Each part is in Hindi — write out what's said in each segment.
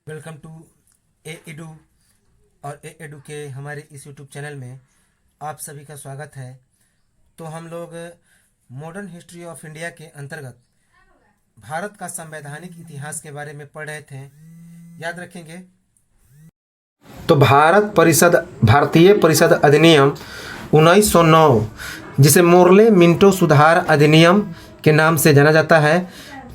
वेलकम टू ए एडू और ए एडू के हमारे इस यूट्यूब चैनल में आप सभी का स्वागत है। तो हम लोग मॉडर्न हिस्ट्री ऑफ इंडिया के अंतर्गत भारत का संवैधानिक इतिहास के बारे में पढ़ रहे थे। याद रखेंगे तो भारतीय परिषद अधिनियम 1909 जिसे मोर्ले मिंटो सुधार अधिनियम के नाम से जाना जाता है।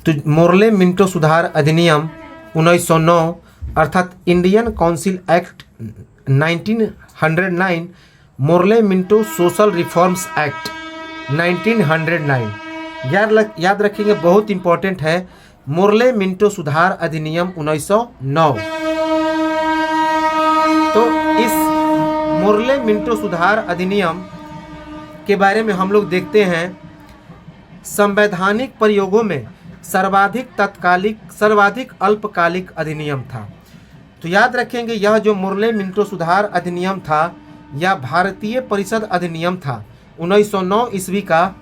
तो मोर्ले मिंटो सुधार अधिनियम 1909 अर्थात Indian council act 1909, Morley Minto social reforms act 1909। याद रखेंगे, बहुत इंपॉर्टेंट है। मोर्ले मिंटो सुधार अधिनियम 1909। तो इस मोर्ले मिंटो सुधार अधिनियम के बारे में हम लोग देखते हैं। संवैधानिक प्रयोगों में सर्वाधिक अल्पकालिक अधिनियम था। तो याद रखेंगे, यह जो मोर्ले मिंटो सुधार अधिनियम था यह भारतीय परिषद अधिनियम था 1909 ईस्वी का।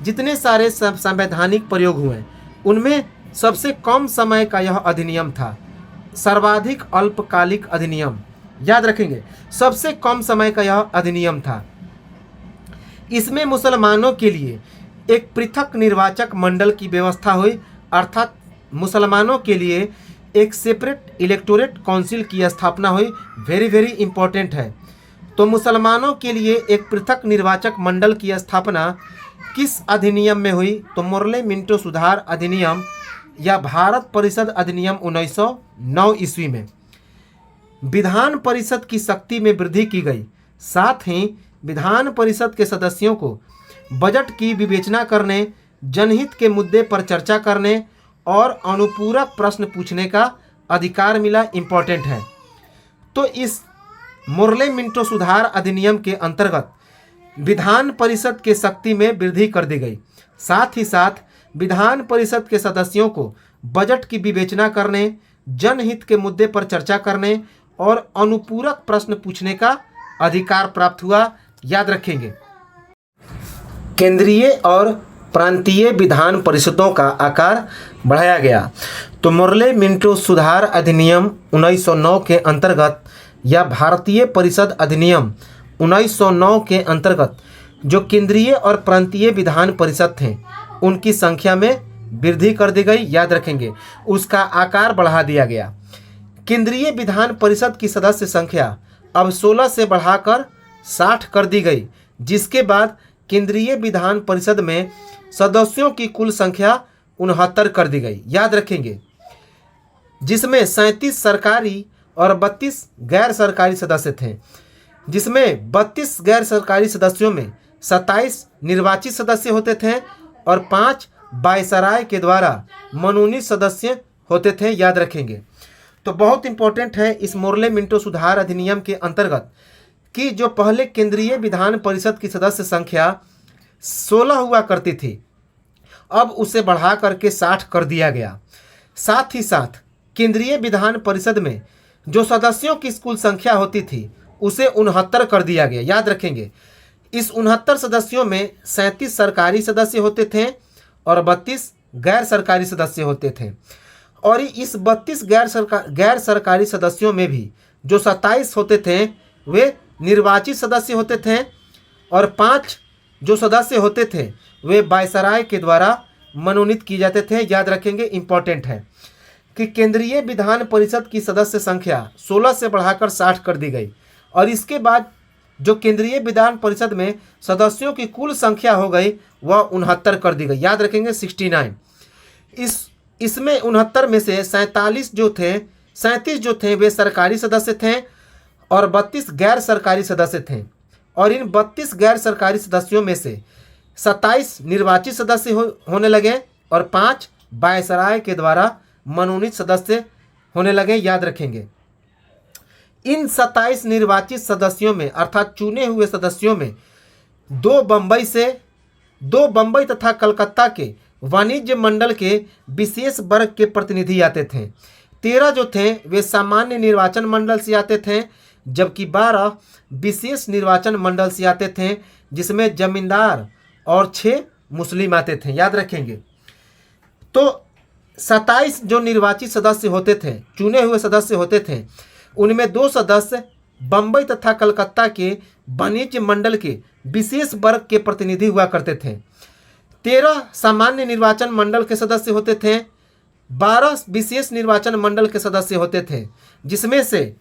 जितने सारे संवैधानिक प्रयोग हुए उनमें सबसे कम समय का यह अधिनियम था, सर्वाधिक अल्पकालिक अधिनियम। याद रखेंगे, सबसे कम समय का यह अधिनियम था। इसमें मुसलमानों के लिए एक पृथक निर्वाचक मंडल की व्यवस्था हुई, अर्थात मुसलमानों के लिए एक सेपरेट इलेक्टोरेट काउंसिल की स्थापना हुई। वेरी इंपॉर्टेंट है। तो मुसलमानों के लिए एक पृथक निर्वाचक मंडल की स्थापना किस अधिनियम में हुई? तो मोर्ले मिंटो सुधार अधिनियम या भारत परिषद अधिनियम 1909 ईस्वी में। विधान परिषद की शक्ति में वृद्धि की गई। साथ ही विधान परिषद के सदस्यों को बजट की विवेचना करने, जनहित के मुद्दे पर चर्चा करने और अनुपूरक प्रश्न पूछने का अधिकार मिला। इम्पोर्टेंट है। तो इस मोर्ले मिंटो सुधार अधिनियम के अंतर्गत विधान परिषद के शक्ति में वृद्धि कर दी गई। साथ ही साथ विधान परिषद के सदस्यों को बजट की विवेचना करने, जनहित के मुद्दे पर चर्चा करने और अनुपूरक प्रश्न पूछने का अधिकार प्राप्त हुआ। याद रखेंगे, केंद्रीय और प्रांतीय विधान परिषदों का आकार बढ़ाया गया। तो मोर्ले मिंटो सुधार अधिनियम 1909 के अंतर्गत या भारतीय परिषद अधिनियम 1909 के अंतर्गत जो केंद्रीय और प्रांतीय विधान परिषद थे उनकी संख्या में वृद्धि कर दी गई। याद रखेंगे, उसका आकार बढ़ा दिया गया। केंद्रीय विधान परिषद की सदस्य संख्या अब 16 से बढ़ाकर 60 कर दी गई, जिसके बाद केंद्रीय विधान परिषद में सदस्यों की कुल संख्या 69 कर दी गई। याद रखेंगे, जिसमें 37 सरकारी और 32 गैर सरकारी सदस्य थे। जिसमें 32 गैर सरकारी सदस्यों में 27 निर्वाचित सदस्य होते थे और 5 वायसराय के द्वारा मनोनीत सदस्य होते थे। याद रखेंगे, तो बहुत इंपॉर्टेंट है इस मोर्ले मिंटो सुधार अधिनियम के अंतर्गत कि जो पहले केंद्रीय विधान परिषद की सदस्य संख्या 16 हुआ करती थी, अब उसे बढ़ा करके 60 कर दिया गया। साथ ही साथ केंद्रीय विधान परिषद में जो सदस्यों की कुल संख्या होती थी उसे 69 कर दिया गया। याद रखेंगे, इस 69 सदस्यों में 37 सरकारी सदस्य होते थे और 32 गैर सरकारी सदस्य होते थे। और इस 32 गैर सरकारी सदस्यों में भी जो 27 होते थे वे निर्वाचित सदस्य होते थे और 5 जो सदस्य होते थे वे वायसराय के द्वारा मनोनीत किए जाते थे। याद रखेंगे, इंपॉर्टेंट है कि केंद्रीय विधान परिषद की सदस्य संख्या 16 से बढ़ाकर 60 कर दी गई और इसके बाद जो केंद्रीय विधान परिषद में सदस्यों की कुल संख्या हो गई वह 69 कर दी गई। याद रखेंगे, 69। इसमें 69 में से 37 जो थे वे सरकारी सदस्य थे और 32 गैर सरकारी सदस्य थे। और इन 32 गैर सरकारी सदस्यों में से 27 निर्वाचित सदस्य होने लगे और 5 वायसराय के द्वारा मनोनीत सदस्य होने लगे। याद रखेंगे, इन 27 निर्वाचित सदस्यों में अर्थात चुने हुए सदस्यों में 2 बंबई तथा कलकत्ता के वाणिज्य मंडल के विशेष वर्ग के प्रतिनिधि आते थे। 13 जो थे वे सामान्य निर्वाचन मंडल से आते थे, जबकि 12 विशेष निर्वाचन मंडल से आते थे, जिसमें जमींदार और 6 मुस्लिम आते थे। याद रखेंगे, तो 27 जो निर्वाचित सदस्य होते थे, चुने हुए सदस्य होते थे, उनमें 2 सदस्य बम्बई तथा कलकत्ता के वाणिज्य मंडल के विशेष वर्ग के प्रतिनिधि हुआ करते थे। 13 सामान्य निर्वाचन मंडल के सदस्य होते थे, 12 विशेष निर्वाचन मंडल के सदस्य होते थे, जिसमें से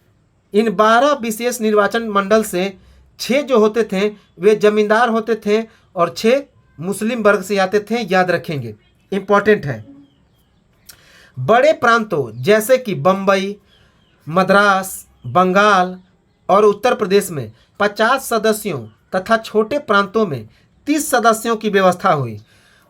इन 12 विशेष निर्वाचन मंडल से 6 जो होते थे वे जमींदार होते थे और 6 मुस्लिम वर्ग से आते थे। याद रखेंगे, इम्पॉर्टेंट है। बड़े प्रांतों जैसे कि बम्बई, मद्रास, बंगाल और उत्तर प्रदेश में 50 सदस्यों तथा छोटे प्रांतों में 30 सदस्यों की व्यवस्था हुई।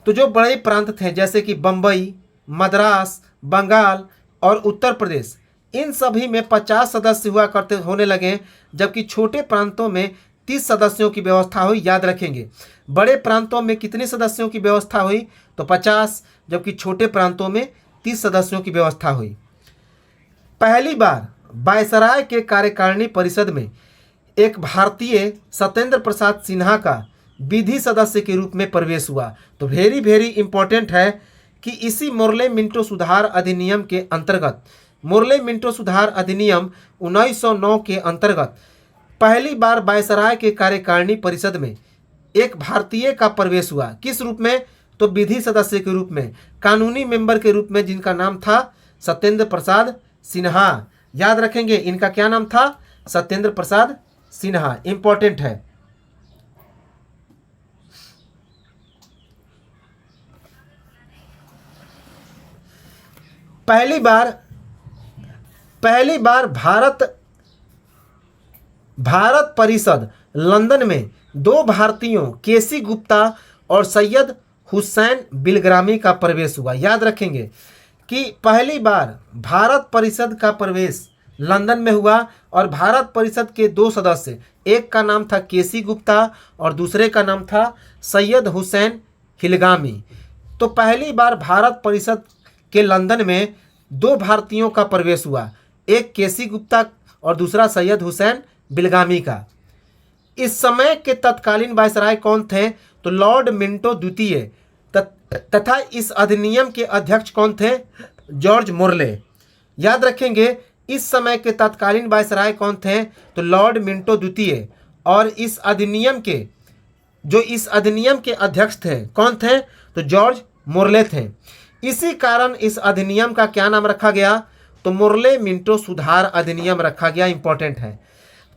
तो जो बड़े प्रांत थे जैसे कि बम्बई, मद्रास, बंगाल और उत्तर प्रदेश, इन सभी में 50 सदस्य हुआ करते होने लगे, जबकि छोटे प्रांतों में 30 सदस्यों की व्यवस्था हुई। याद रखेंगे, बड़े प्रांतों में कितने सदस्यों की व्यवस्था हुई? तो 50, जबकि छोटे प्रांतों में 30 सदस्यों की व्यवस्था हुई। पहली बार वायसराय के कार्यकारिणी परिषद में एक भारतीय सत्येंद्र प्रसाद सिन्हा का विधि सदस्य के रूप में प्रवेश हुआ। तो वेरी वेरी इंपॉर्टेंट है कि इसी मुरले मिंटो सुधार अधिनियम के अंतर्गत, मुरले मिंटो सुधार अधिनियम 1909 के अंतर्गत पहली बार वायसराय के कार्यकारिणी परिषद में एक भारतीय का प्रवेश हुआ। किस रूप में? तो विधि सदस्य के रूप में, कानूनी मेंबर के रूप में, जिनका नाम था सत्येंद्र प्रसाद सिन्हा। याद रखेंगे, इनका क्या नाम था? सत्येंद्र प्रसाद सिन्हा। इंपॉर्टेंट है। पहली बार भारत परिषद लंदन में 2 भारतीयों केसी गुप्ता और सैयद हुसैन बिलग्रामी का प्रवेश हुआ। याद रखेंगे कि पहली बार भारत परिषद का प्रवेश लंदन में हुआ और भारत परिषद के 2 सदस्य, एक का नाम था केसी गुप्ता और दूसरे का नाम था सैयद हुसैन हिलगामी। तो पहली बार भारत परिषद के लंदन में 2 भारतीयों का प्रवेश हुआ, एक केसी गुप्ता और दूसरा सैयद हुसैन बिलगामी का। इस समय के तत्कालीन वायसराय कौन थे? तो लॉर्ड मिंटो द्वितीय तथा इस अधिनियम के अध्यक्ष कौन थे? George Morley. याद रखेंगे, इस समय के तत्कालीन वायसराय कौन थे? तो लॉर्ड मिंटो द्वितीय। और इस अधिनियम के अध्यक्ष थे कौन थे? तो जॉर्ज मोरले थे। इसी कारण इस अधिनियम का क्या नाम रखा गया? तो मुरले मिंटो सुधार अधिनियम रखा गया। इंपॉर्टेंट है।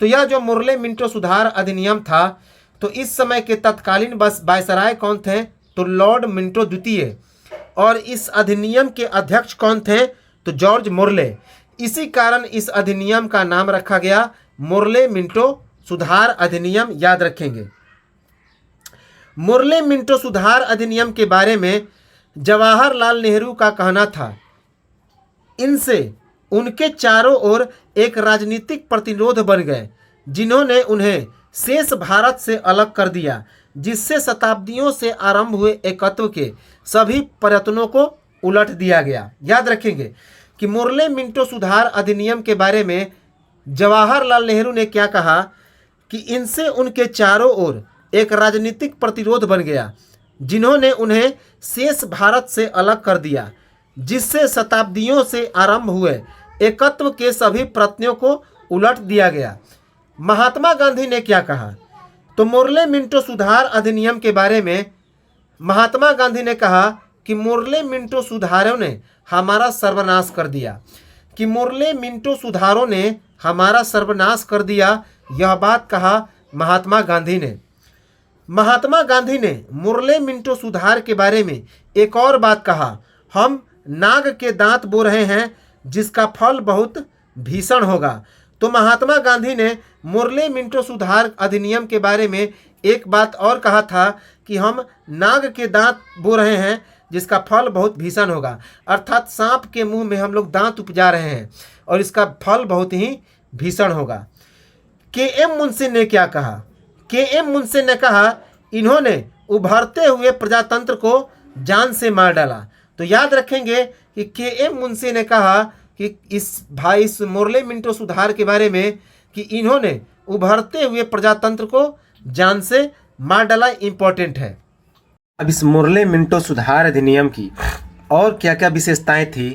तो यह जो मुरले मिंटो सुधार अधिनियम था, तो इस समय के तत्कालीन वायसराय कौन थे? तो लॉर्ड मिंटो द्वितीय। और इस अधिनियम के अध्यक्ष कौन थे? तो जॉर्ज मोरले। इसी कारण इस अधिनियम का नाम रखा गया मुरले मिंटो सुधार अधिनियम। याद रखेंगे, मुरले मिंटो सुधार अधिनियम के बारे में जवाहरलाल नेहरू का कहना था, इनसे उनके चारों ओर एक राजनीतिक प्रतिरोध बन गए, जिन्होंने उन्हें शेष भारत से अलग कर दिया, जिससे शताब्दियों से आरंभ हुए एकत्व के सभी प्रयत्नों को उलट दिया गया। याद रखेंगे कि मुरले मिंटो सुधार अधिनियम के बारे में जवाहरलाल नेहरू ने क्या कहा कि इनसे उनके चारों ओर एक राजनीतिक प्रतिरोध बन गया, जिन्होंने उन्हें शेष भारत से अलग कर दिया, जिससे शताब्दियों से आरंभ हुए एकत्व के सभी प्रयत्नों को उलट दिया गया। महात्मा गांधी ने क्या कहा? तो मुरले मिंटो सुधार अधिनियम के बारे में महात्मा गांधी ने कहा कि मुरले मिंटो सुधारों ने हमारा सर्वनाश कर दिया, कि मुरले मिंटो सुधारों ने हमारा सर्वनाश कर दिया। यह बात कहा महात्मा गांधी ने। महात्मा गांधी ने मुरले मिंटो सुधार के बारे में एक और बात कहा, हम नाग के दांत बो रहे हैं, जिसका फल बहुत भीषण होगा। तो महात्मा गांधी ने मुरले मिंटो सुधार अधिनियम के बारे में एक बात और कहा था कि हम नाग के दांत बो रहे हैं, जिसका फल बहुत भीषण होगा। अर्थात सांप के मुंह में हम लोग दांत उपजा रहे हैं और इसका फल बहुत ही भीषण होगा। के.एम. मुंशी ने क्या कहा? के.एम. मुंशी ने कहा, इन्होंने उभरते हुए प्रजातंत्र को जान से मार डाला। तो याद रखेंगे कि के.एम. मुंशी ने कहा कि इस मुरले मिंटो सुधार के बारे में कि इन्होंने उभरते हुए प्रजातंत्र को जान से मार डाला। इंपॉर्टेंट है। अब इस मुरले मिंटो सुधार अधिनियम की और क्या क्या विशेषताएं थी,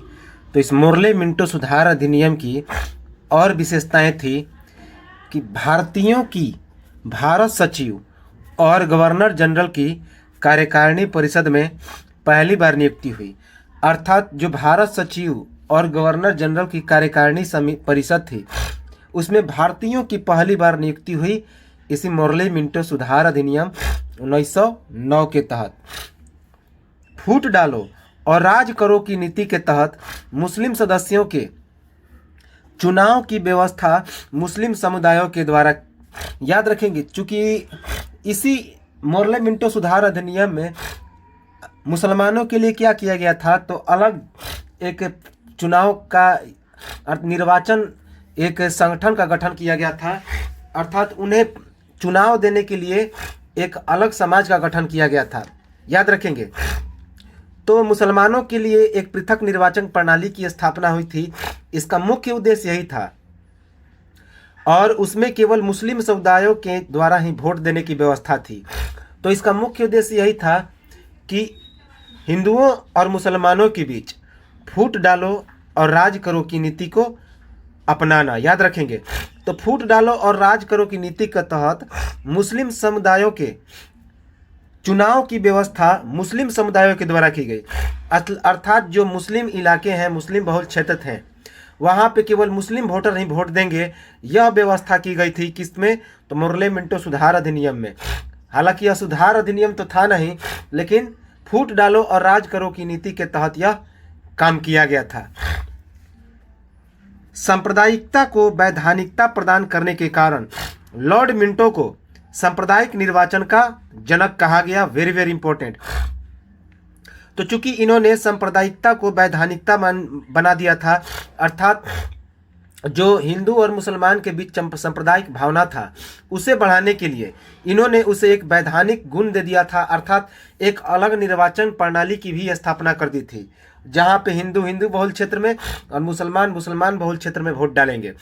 तो इस मोर्ले मिंटो सुधार अधिनियम की और विशेषताएं थी कि भारतीयों की भारत सचिव और गवर्नर जनरल की कार्यकारिणी परिषद में पहली बार नियुक्ति हुई। अर्थात जो भारत सचिव और गवर्नर जनरल की कार्यकारिणी परिषद थी, उसमें भारतीयों की पहली बार नियुक्ति हुई इसी मोर्ले मिंटो सुधार अधिनियम 1909 के तहत। फूट डालो और राज करो की नीति के तहत मुस्लिम सदस्यों के चुनाव की व्यवस्था मुस्लिम समुदायों के द्वारा, याद रखेंगे चूंकि इसी मोर्ले मिंटो सुधार अधिनियम में मुसलमानों के लिए क्या किया गया था, तो अलग एक चुनाव का निर्वाचन एक संगठन का गठन किया गया था। अर्थात उन्हें चुनाव देने के लिए एक अलग समाज का गठन किया गया था, याद रखेंगे। तो मुसलमानों के लिए एक पृथक निर्वाचन प्रणाली की स्थापना हुई थी। इसका मुख्य उद्देश्य यही था और उसमें केवल मुस्लिम समुदायों के द्वारा ही वोट देने की व्यवस्था थी। तो इसका मुख्य उद्देश्य यही था कि हिंदुओं और मुसलमानों के बीच फूट डालो और राज करो की नीति को अपनाना, याद रखेंगे। तो फूट डालो और राज करो की नीति के तहत मुस्लिम समुदायों के चुनाव की व्यवस्था मुस्लिम समुदायों के द्वारा की गई। अर्थात जो मुस्लिम इलाके हैं, मुस्लिम बहुल क्षेत्र हैं, वहाँ पे केवल मुस्लिम वोटर ही वोट देंगे, यह व्यवस्था की गई थी। किसमें? तो मोर्ले मिंटो सुधार अधिनियम में। हालांकि यह सुधार अधिनियम तो था नहीं, लेकिन फूट डालो और राज करो की नीति के तहत यह काम किया गया था। सांप्रदायिकता को वैधानिकता प्रदान करने के कारण लॉर्ड मिंटो को सांप्रदायिक निर्वाचन का जनक कहा गया। Very very important. तो चूंकि इन्होंने सांप्रदायिकता को वैधानिकता बना दिया था, अर्थात जो हिंदू और मुसलमान के बीच सांप्रदायिक भावना था उसे बढ़ाने के लिए इन्होंने उसे एक वैधानिक गुण दे दिया था। अर्थात एक अलग निर्वाचन प्रणाली की भी स्थापना कर दी थी, जहाँ पे हिंदू हिंदू बहुल क्षेत्र में और मुसलमान मुसलमान बहुल क्षेत्र में वोट डालेंगे।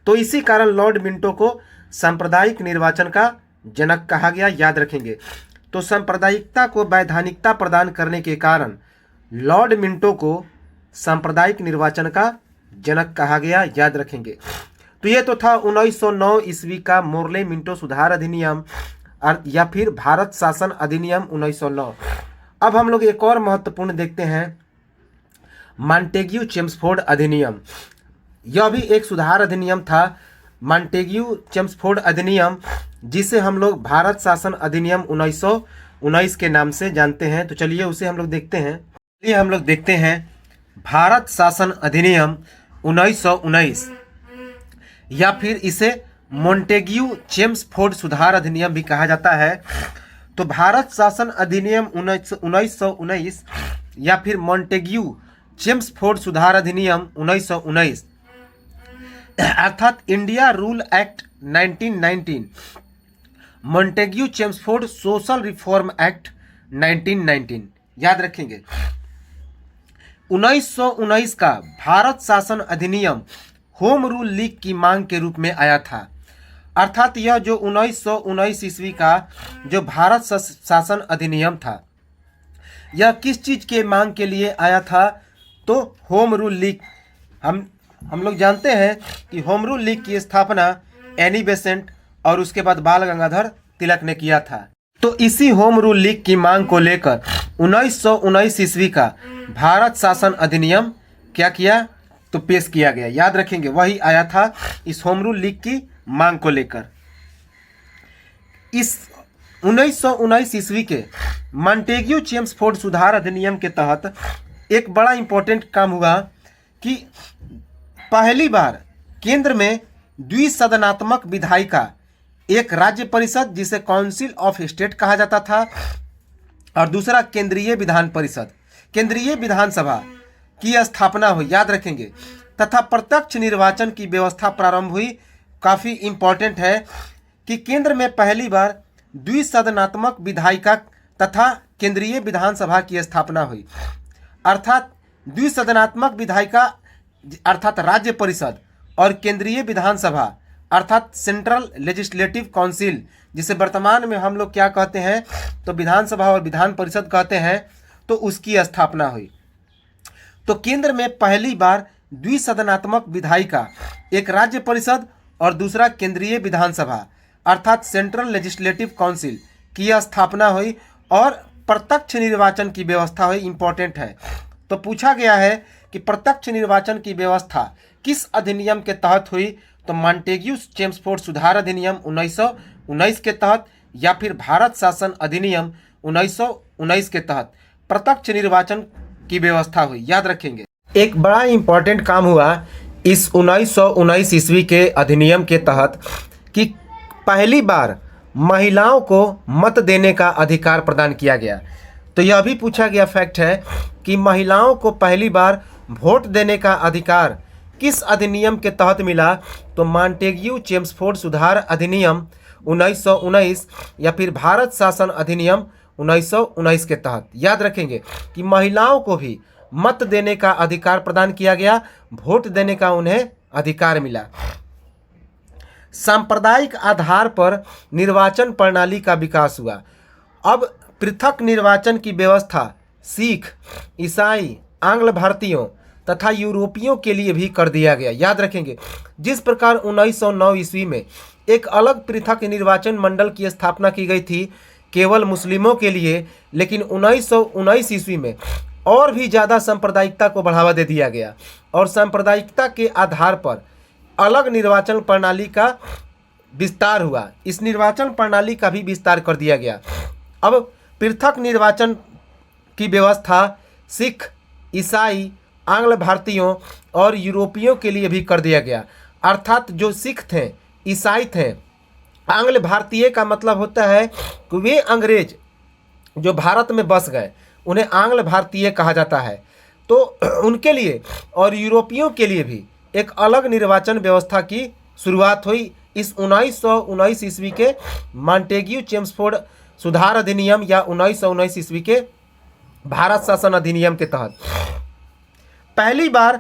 तो इसी कारण लॉर्ड मिंटो को सांप्रदायिक निर्वाचन का जनक कहा गया, याद रखेंगे। तो सांप्रदायिकता को वैधानिकता प्रदान करने के कारण लॉर्ड मिंटो को सांप्रदायिक निर्वाचन का जनक कहा गया, याद रखेंगे। तो ये तो था 1909 ईस्वी का मोर्ले मिंटो सुधार अधिनियम या फिर भारत शासन अधिनियम 1909। अब हम लोग एक और महत्वपूर्ण देखते हैं, मॉन्टेग्यू चेम्सफोर्ड अधिनियम। यह भी एक सुधार अधिनियम था, मॉन्टेग्यू चेम्सफोर्ड अधिनियम, जिसे हम लोग भारत शासन अधिनियम 1919 के नाम से जानते हैं। तो चलिए उसे हम लोग देखते हैं। चलिए हम लोग देखते हैं भारत शासन अधिनियम 1919 या फिर इसे मॉन्टेग्यू चेम्सफोर्ड सुधार अधिनियम भी कहा जाता है। तो भारत शासन अधिनियम 1919 या फिर मॉन्टेग्यू चेम्सफोर्ड सुधार अधिनियम 1919 अर्थात India rule act 1919, Montagu Chelmsford social reform act 1919, याद रखेंगे। 1919 का भारत शासन अधिनियम होम रूल लीग की मांग के रूप में आया था। अर्थात यह जो 1919 ईस्वी का जो भारत शासन अधिनियम था, यह किस चीज के मांग के लिए आया था? तो होम रूल लीग। हम लोग जानते हैं कि होम रूल लीग की स्थापना एनी बेसेंट और उसके बाद बाल गंगाधर तिलक ने किया था। तो इसी होम रूल लीग की मांग को लेकर 1919 ईस्वी का भारत शासन अधिनियम क्या किया? तो पेश किया गया, याद रखेंगे। वही आया था इस होम रूल लीग की मांग को लेकर। इस 1919 ईस्वी के मॉन्टेग्यू चेम्सफोर्ड सुधार अधिनियम के तहत एक बड़ा इंपॉर्टेंट काम हुआ कि पहली बार केंद्र में द्विसदनात्मक विधायिका, एक राज्य परिषद जिसे काउंसिल ऑफ स्टेट कहा जाता था और दूसरा केंद्रीय विधान परिषद, केंद्रीय विधानसभा की स्थापना हुई, याद रखेंगे। तथा प्रत्यक्ष निर्वाचन की व्यवस्था प्रारंभ हुई। काफ़ी इंपॉर्टेंट है कि केंद्र में पहली बार द्विसदनात्मक विधायिका तथा केंद्रीय विधानसभा की स्थापना हुई। अर्थात द्विसदनात्मक विधायिका अर्थात राज्य परिषद और केंद्रीय विधानसभा अर्थात सेंट्रल लेजिस्लेटिव काउंसिल, जिसे वर्तमान में हम लोग क्या कहते हैं? तो विधानसभा और विधान परिषद कहते हैं। तो उसकी स्थापना हुई। तो केंद्र में पहली बार द्विसदनात्मक विधायिका, एक राज्य परिषद और दूसरा केंद्रीय विधानसभा अर्थात सेंट्रल लेजिस्लेटिव काउंसिल की स्थापना हुई और प्रत्यक्ष निर्वाचन की व्यवस्था हुई। इंपॉर्टेंट है। तो पूछा गया है कि प्रत्यक्ष निर्वाचन की व्यवस्था किस अधिनियम के तहत हुई, तो मॉन्टेग्यू चेम्सफोर्ड सुधार अधिनियम 1919 के तहत या फिर भारत शासन अधिनियम 1919 के तहत प्रत्यक्ष निर्वाचन की व्यवस्था हुई। याद रखेंगे। एक बड़ा इंपॉर्टेंट काम हुआ इस 1919 ईस्वी के अधिनियम के तहत कि पहली बार महिलाओं को मत देने का अधिकार प्रदान किया गया। तो यह भी पूछा गया फैक्ट है कि महिलाओं को पहली बार वोट देने का अधिकार किस अधिनियम के तहत मिला, तो मॉन्टेग्यू चेम्सफोर्ड सुधार अधिनियम 1919 या फिर भारत शासन अधिनियम 1919 के तहत। याद रखेंगे कि महिलाओं को भी मत देने का अधिकार प्रदान किया गया, वोट देने का उन्हें अधिकार मिला। सांप्रदायिक आधार पर निर्वाचन प्रणाली का विकास हुआ। अब पृथक निर्वाचन की व्यवस्था सिख, ईसाई, आंग्ल भारतीयों तथा यूरोपियों के लिए भी कर दिया गया। याद रखेंगे जिस प्रकार 1909 ईस्वी में एक अलग पृथक निर्वाचन मंडल की स्थापना की गई थी केवल मुस्लिमों के लिए, लेकिन 1919 ईस्वी में और भी ज़्यादा सांप्रदायिकता को बढ़ावा दे दिया गया और सांप्रदायिकता के आधार पर अलग निर्वाचन प्रणाली का विस्तार हुआ। इस निर्वाचन प्रणाली का भी विस्तार कर दिया गया। अब पृथक निर्वाचन की व्यवस्था सिख, ईसाई, आंग्ल भारतीयों और यूरोपियों के लिए भी कर दिया गया। अर्थात जो सिख थे, ईसाई थे, आंग्ल भारतीय का मतलब होता है कि वे अंग्रेज जो भारत में बस गए उन्हें आंग्ल भारतीय कहा जाता है। तो उनके लिए और यूरोपियों के लिए भी एक अलग निर्वाचन व्यवस्था की शुरुआत हुई इस 1919 ईस्वी के मॉन्टेग्यू चेम्सफोर्ड सुधार अधिनियम या 1919 ईस्वी के भारत शासन अधिनियम के तहत। पहली बार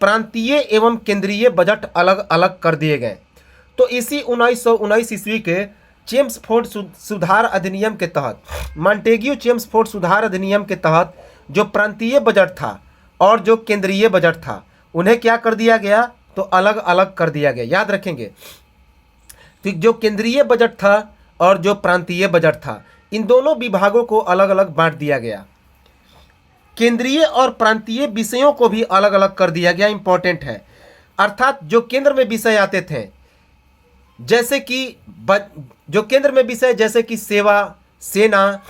प्रांतीय एवं केंद्रीय बजट अलग अलग कर दिए गए। तो इसी 1919 ईस्वी के चेम्सफोर्ड सुधार अधिनियम के तहत, मॉन्टेग्यू चेम्सफोर्ड सुधार अधिनियम के तहत जो प्रांतीय बजट था और जो केंद्रीय बजट था उन्हें क्या कर दिया गया, तो अलग अलग कर दिया गया। याद रखेंगे तो जो केंद्रीय बजट था और जो प्रांतीय बजट था इन दोनों विभागों को अलग अलग बांट दिया गया। केंद्रीय और प्रांतीय विषयों को भी अलग अलग कर दिया गया। इंपॉर्टेंट है। अर्थात जो केंद्र में विषय आते थे जैसे कि जो केंद्र में विषय जैसे कि सेवा, सेना,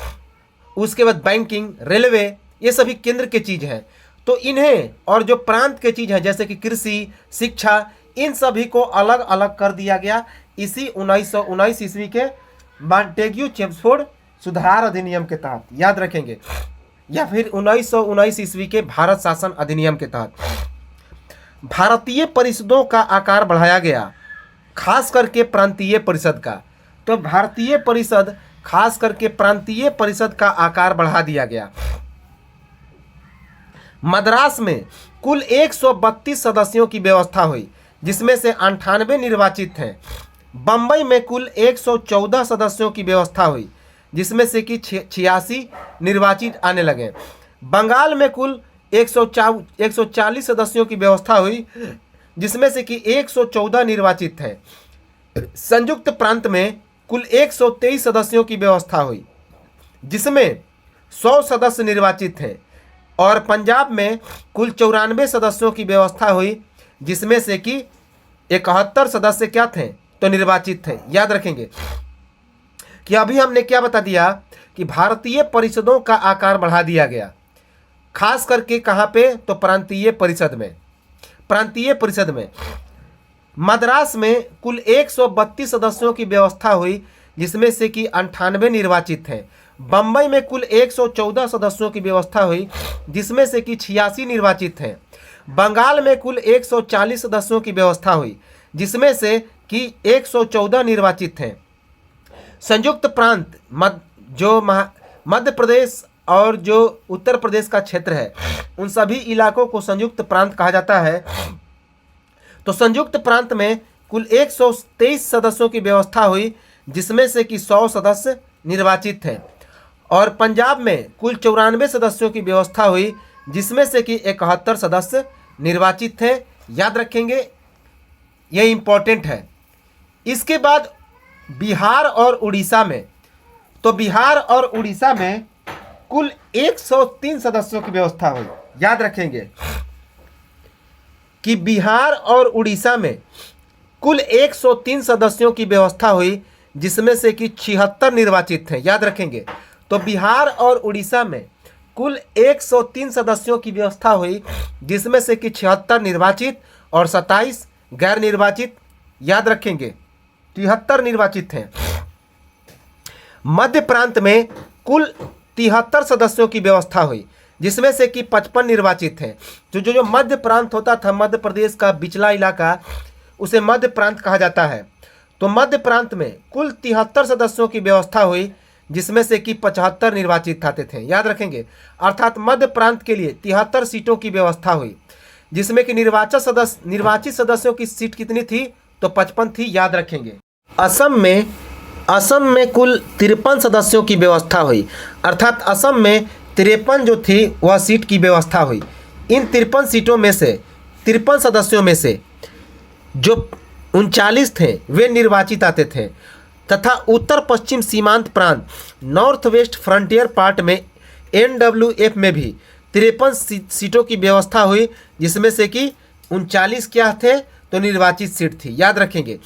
उसके बाद बैंकिंग, रेलवे, ये सभी केंद्र के चीज़ हैं। तो इन्हें और जो प्रांत के चीज़ हैं जैसे कि कृषि, शिक्षा, इन सभी को अलग अलग कर दिया गया इसी 1919 ईस्वी के मॉन्टेग्यू चेम्सफोर्ड सुधार अधिनियम के तहत। याद रखेंगे। या फिर 1919 ईस्वी के भारत शासन अधिनियम के तहत भारतीय परिषदों का आकार बढ़ाया गया, खास करके प्रांतीय परिषद का। तो भारतीय परिषद खास करके प्रांतीय परिषद का आकार बढ़ा दिया गया। मद्रास में कुल 132 सदस्यों की व्यवस्था हुई जिसमें से 98 निर्वाचित हैं। बम्बई में कुल 114 सदस्यों की व्यवस्था हुई जिसमें से कि 86 निर्वाचित आने लगे। बंगाल में कुल 140 सदस्यों की व्यवस्था हुई जिसमें से कि 114 निर्वाचित हैं। संयुक्त प्रांत में कुल 123 सदस्यों की व्यवस्था हुई जिसमें 100 सदस्य निर्वाचित हैं और पंजाब में कुल 94 सदस्यों की व्यवस्था हुई जिसमें से कि 71 सदस्य क्या थे, तो निर्वाचित थे। याद रखेंगे कि अभी हमने क्या बता दिया कि भारतीय परिषदों का आकार बढ़ा दिया गया, खास करके कहाँ पे, तो प्रांतीय परिषद में। मद्रास में कुल 132 सदस्यों की व्यवस्था हुई जिसमें से कि 98 निर्वाचित हैं। बम्बई में कुल 114 सदस्यों की व्यवस्था हुई जिसमें से कि 86 निर्वाचित हैं। बंगाल में कुल 140 सदस्यों की व्यवस्था हुई जिसमें से कि 114 निर्वाचित हैं। संयुक्त प्रांत जो मध्य प्रदेश और जो उत्तर प्रदेश का क्षेत्र है उन सभी इलाकों को संयुक्त प्रांत कहा जाता है। तो संयुक्त प्रांत में कुल 123 सदस्यों की व्यवस्था हुई जिसमें से कि 100 सदस्य निर्वाचित थे और पंजाब में कुल 94 सदस्यों की व्यवस्था हुई जिसमें से कि 71 सदस्य निर्वाचित थे। याद रखेंगे, ये इंपॉर्टेंट है। इसके बाद बिहार और उड़ीसा में, तो बिहार और उड़ीसा में कुल 103 सदस्यों की व्यवस्था हुई। याद रखेंगे कि बिहार और उड़ीसा में कुल 103 सदस्यों की व्यवस्था हुई, जिसमें से कि 76 निर्वाचित थे। याद रखेंगे, तो बिहार और उड़ीसा में कुल 103 सदस्यों की व्यवस्था हुई, जिसमें से कि 76 निर्वाचित और 27 गैर निर्वाचित। याद रखेंगे, 73 निर्वाचित हैं। मध्य प्रांत में कुल 73 सदस्यों की व्यवस्था हुई, जिसमें से कि 55 निर्वाचित हैं। जो मध्य प्रांत होता था, मध्य प्रदेश का बिचला इलाका, उसे मध्य प्रांत कहा जाता है। तो मध्य प्रांत में कुल 73 सदस्यों की व्यवस्था हुई, जिसमें से कि 75 निर्वाचित आते थे। याद रखेंगे, अर्थात मध्य प्रांत के लिए 73 सीटों की व्यवस्था हुई, जिसमें कि निर्वाचित सदस्यों की सीट कितनी थी, तो 55 थी। याद रखेंगे, असम में कुल 53 सदस्यों की व्यवस्था हुई, अर्थात असम में 53 जो थी वह सीट की व्यवस्था हुई। इन 53 सीटों में से 53 सदस्यों में से जो 39 थे वे निर्वाचित आते थे, तथा उत्तर पश्चिम सीमांत प्रांत नॉर्थ वेस्ट फ्रंटियर पार्ट में NWF में भी 53 सीटों की व्यवस्था हुई, जिसमें से कि 39 क्या थे, तो निर्वाचित सीट थी। याद रखेंगे,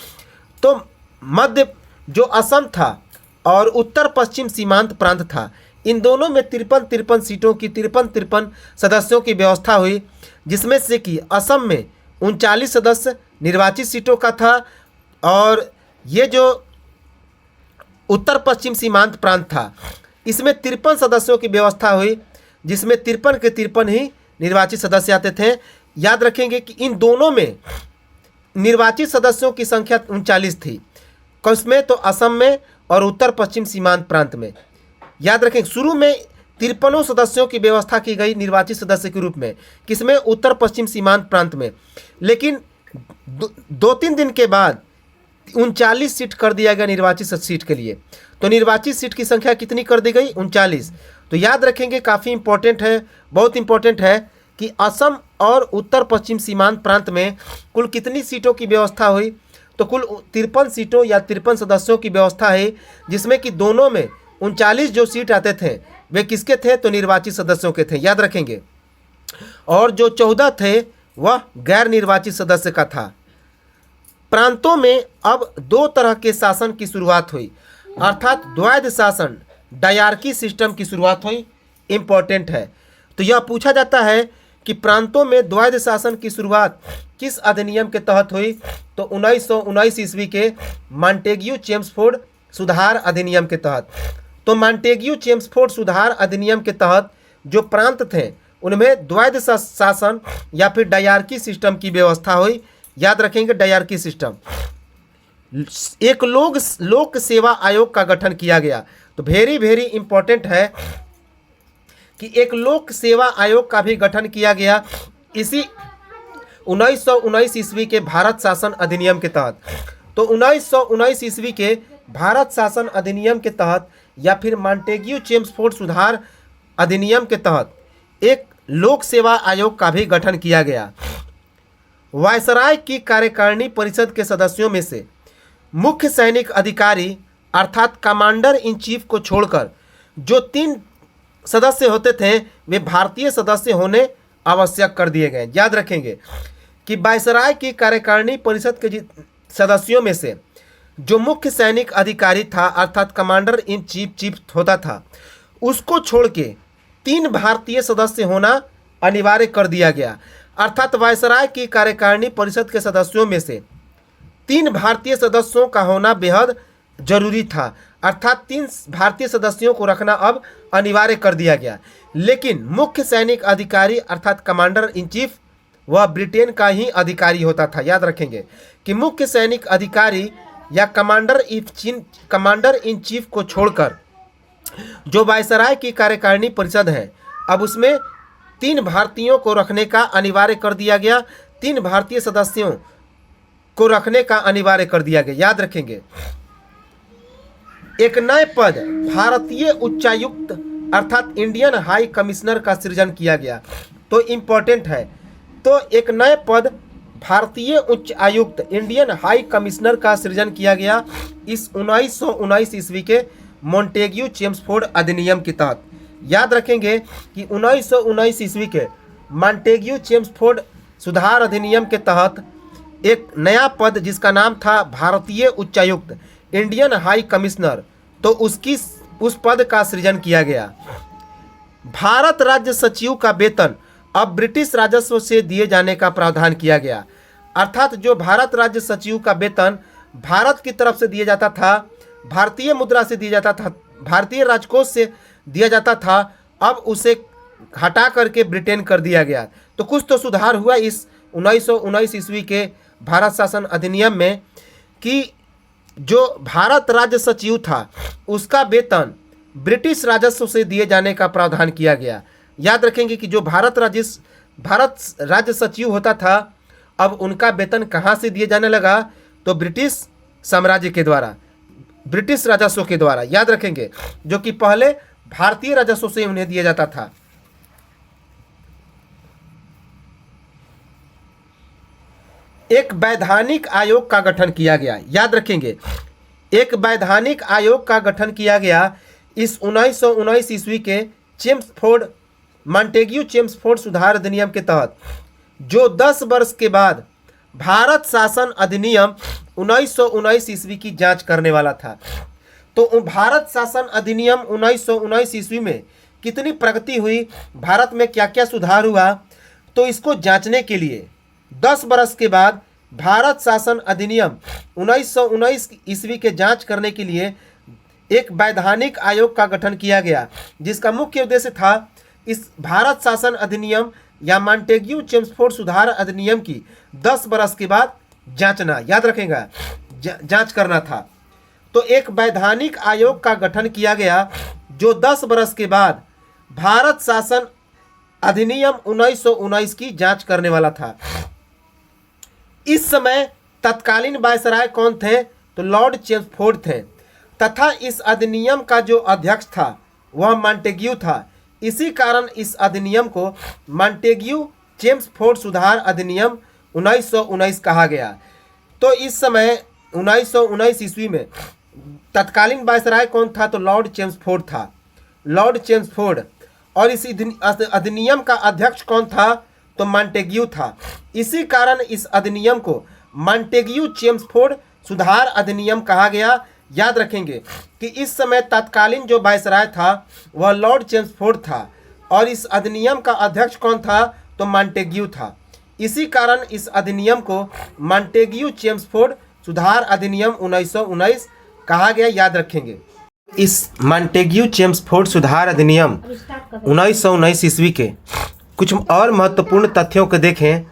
तो मध्य जो असम था और उत्तर पश्चिम सीमांत प्रांत था, इन दोनों में 53 सीटों की 53 सदस्यों की व्यवस्था हुई, जिसमें से कि असम में 39 सदस्य निर्वाचित सीटों का था, और ये जो उत्तर पश्चिम सीमांत प्रांत था, इसमें 53 सदस्यों की व्यवस्था हुई, जिसमें 53 के 53 ही निर्वाचित सदस्य आते थे। याद रखेंगे कि इन दोनों में निर्वाचित सदस्यों की संख्या 39 थी, किसमें, तो असम में और उत्तर पश्चिम सीमांत प्रांत में। याद रखें, शुरू में 53 सदस्यों की व्यवस्था की गई निर्वाचित सदस्य के रूप में, किसमें, उत्तर पश्चिम सीमांत प्रांत में, लेकिन 2-3 दिन के बाद 39 सीट कर दिया गया निर्वाचित सीट के लिए। तो निर्वाचित सीट की संख्या कितनी कर दी गई, 39। तो याद रखेंगे, काफ़ी इंपॉर्टेंट है, बहुत इंपॉर्टेंट है कि असम और उत्तर पश्चिम सीमांत प्रांत में कुल कितनी सीटों की व्यवस्था हुई, तो कुल 53 सीटों या 53 सदस्यों की व्यवस्था है, जिसमें कि दोनों में 39 जो सीट आते थे वे किसके थे, तो निर्वाचित सदस्यों के थे। याद रखेंगे, और जो 14 थे वह गैर निर्वाचित सदस्य का था। प्रांतों में अब 2 तरह के शासन की शुरुआत हुई, अर्थात द्वैध शासन, डायरकी सिस्टम की शुरुआत हुई। इंपॉर्टेंट है, तो यह पूछा जाता है कि प्रांतों में द्वैध शासन की शुरुआत किस अधिनियम के तहत हुई, तो 1919 ईस्वी के मॉन्टेग्यू चेम्सफोर्ड सुधार अधिनियम के तहत। तो मॉन्टेग्यू चेम्सफोर्ड सुधार अधिनियम के तहत जो प्रांत थे उनमें द्वैध शासन या फिर डायरकी सिस्टम की व्यवस्था हुई। याद रखेंगे, डायरकी सिस्टम। एक लोक सेवा आयोग का गठन किया गया। तो वेरी इंपॉर्टेंट है कि एक लोक सेवा आयोग का भी गठन किया गया इसी 1919 ईस्वी के भारत शासन अधिनियम के तहत। तो 1919 ईस्वी के भारत शासन अधिनियम के तहत या फिर मॉन्टेग्यू चेम्सफोर्ड सुधार अधिनियम के तहत एक लोक सेवा आयोग का भी गठन किया गया। वायसराय की कार्यकारिणी परिषद के सदस्यों में से मुख्य सैनिक अधिकारी अर्थात कमांडर इन चीफ को छोड़कर जो 3 सदस्य होते थे वे भारतीय सदस्य होने आवश्यक कर दिए गए। याद रखेंगे कि वायसराय की कार्यकारिणी परिषद के सदस्यों में से जो मुख्य सैनिक अधिकारी था अर्थात कमांडर इन चीफ होता था, उसको छोड़ के 3 भारतीय सदस्य होना अनिवार्य कर दिया गया। अर्थात वायसराय की कार्यकारिणी परिषद के सदस्यों में से 3 भारतीय सदस्यों का होना बेहद जरूरी था, अर्थात 3 भारतीय सदस्यों को रखना अब अनिवार्य कर दिया गया। लेकिन मुख्य सैनिक अधिकारी अर्थात कमांडर इन चीफ वह ब्रिटेन का ही अधिकारी होता था। याद रखेंगे कि मुख्य सैनिक अधिकारी या कमांडर इन चीफ को छोड़कर जो वायसराय की कार्यकारिणी परिषद है, अब उसमें 3 भारतीयों को रखने का अनिवार्य कर दिया गया, 3 भारतीय सदस्यों को रखने का अनिवार्य कर दिया गया। याद रखेंगे, एक नए पद भारतीय उच्चायुक्त अर्थात इंडियन हाई कमिश्नर का सृजन किया गया। तो इम्पोर्टेंट है, तो एक नए पद भारतीय उच्च आयुक्त इंडियन हाई कमिश्नर का सृजन किया गया इस 1919 ईस्वी के मॉन्टेग्यू चेम्सफोर्ड अधिनियम के तहत। याद रखेंगे कि 1919 ईस्वी के मॉन्टेग्यू चेम्सफोर्ड सुधार अधिनियम के तहत एक नया पद जिसका नाम था भारतीय उच्चायुक्त इंडियन हाई कमिश्नर, तो उस पद का सृजन किया गया। भारत राज्य सचिव का वेतन अब ब्रिटिश राजस्व से दिए जाने का प्रावधान किया गया। अर्थात जो भारत राज्य सचिव का वेतन भारत की तरफ से दिया जाता था, भारतीय मुद्रा से दिया जाता था, भारतीय राजकोष से दिया जाता था, अब उसे हटा करके ब्रिटेन कर दिया गया। तो कुछ तो सुधार हुआ इस 1919 ईस्वी के भारत शासन अधिनियम में कि जो भारत राज्य सचिव था उसका वेतन ब्रिटिश राजस्व से दिए जाने का प्रावधान किया गया। याद रखेंगे कि जो भारत राज्य सचिव होता था, अब उनका वेतन कहाँ से दिए जाने लगा, तो ब्रिटिश साम्राज्य के द्वारा, ब्रिटिश राजस्व के द्वारा। याद रखेंगे, जो कि पहले भारतीय राजस्व से उन्हें दिया जाता था। एक वैधानिक आयोग का गठन किया गया। याद रखेंगे, एक वैधानिक आयोग का गठन किया गया इस 1919 ईस्वी के मॉन्टेग्यू चेम्सफोर्ड सुधार अधिनियम के तहत, जो 10 वर्ष के बाद भारत शासन अधिनियम 1919 ईस्वी की जांच करने वाला था। तो भारत शासन अधिनियम 1919 ईस्वी में कितनी प्रगति हुई, भारत में क्या क्या सुधार हुआ, तो इसको जांचने के लिए 10 वर्ष के बाद भारत शासन अधिनियम 1919 ईस्वी के जांच करने के लिए एक वैधानिक आयोग का गठन किया गया, जिसका मुख्य उद्देश्य था इस भारत शासन अधिनियम या मॉन्टेग्यू चेम्सफोर्ड सुधार अधिनियम की 10 वर्ष के बाद जांचना। याद रखेगा, जांच करना था। तो एक वैधानिक आयोग का गठन किया गया जो 10 वर्ष के बाद भारत शासन अधिनियम 1919 की जांच करने वाला था। इस समय तत्कालीन वायसराय कौन थे, तो लॉर्ड चेम्सफोर्ड थे, तथा इस अधिनियम का जो अध्यक्ष था वह मॉन्टेग्यू था। इसी कारण इस अधिनियम को मॉन्टेग्यू चेम्सफोर्ड सुधार अधिनियम 1919 कहा गया। तो इस समय 1919 ईस्वी में तत्कालीन वायसराय कौन था, तो लॉर्ड चेम्सफोर्ड था, लॉर्ड चेम्सफोर्ड। और इस अधिनियम का अध्यक्ष कौन था, तो मॉन्टेग्यू था। इसी कारण इस अधिनियम को मॉन्टेग्यू चेम्सफोर्ड सुधार अधिनियम कहा गया। याद रखेंगे कि इस समय तत्कालीन जो वायसराय था वह लॉर्ड चेम्सफोर्ड था और इस अधिनियम का अध्यक्ष कौन था, तो मॉन्टेग्यू था। इसी कारण इस अधिनियम को मॉन्टेग्यू चेम्सफोर्ड सुधार अधिनियम 1919 कहा गया। याद रखेंगे, इस मॉन्टेग्यू चेम्सफोर्ड सुधार अधिनियम 1919 ईस्वी के कुछ और महत्वपूर्ण तथ्यों को देखें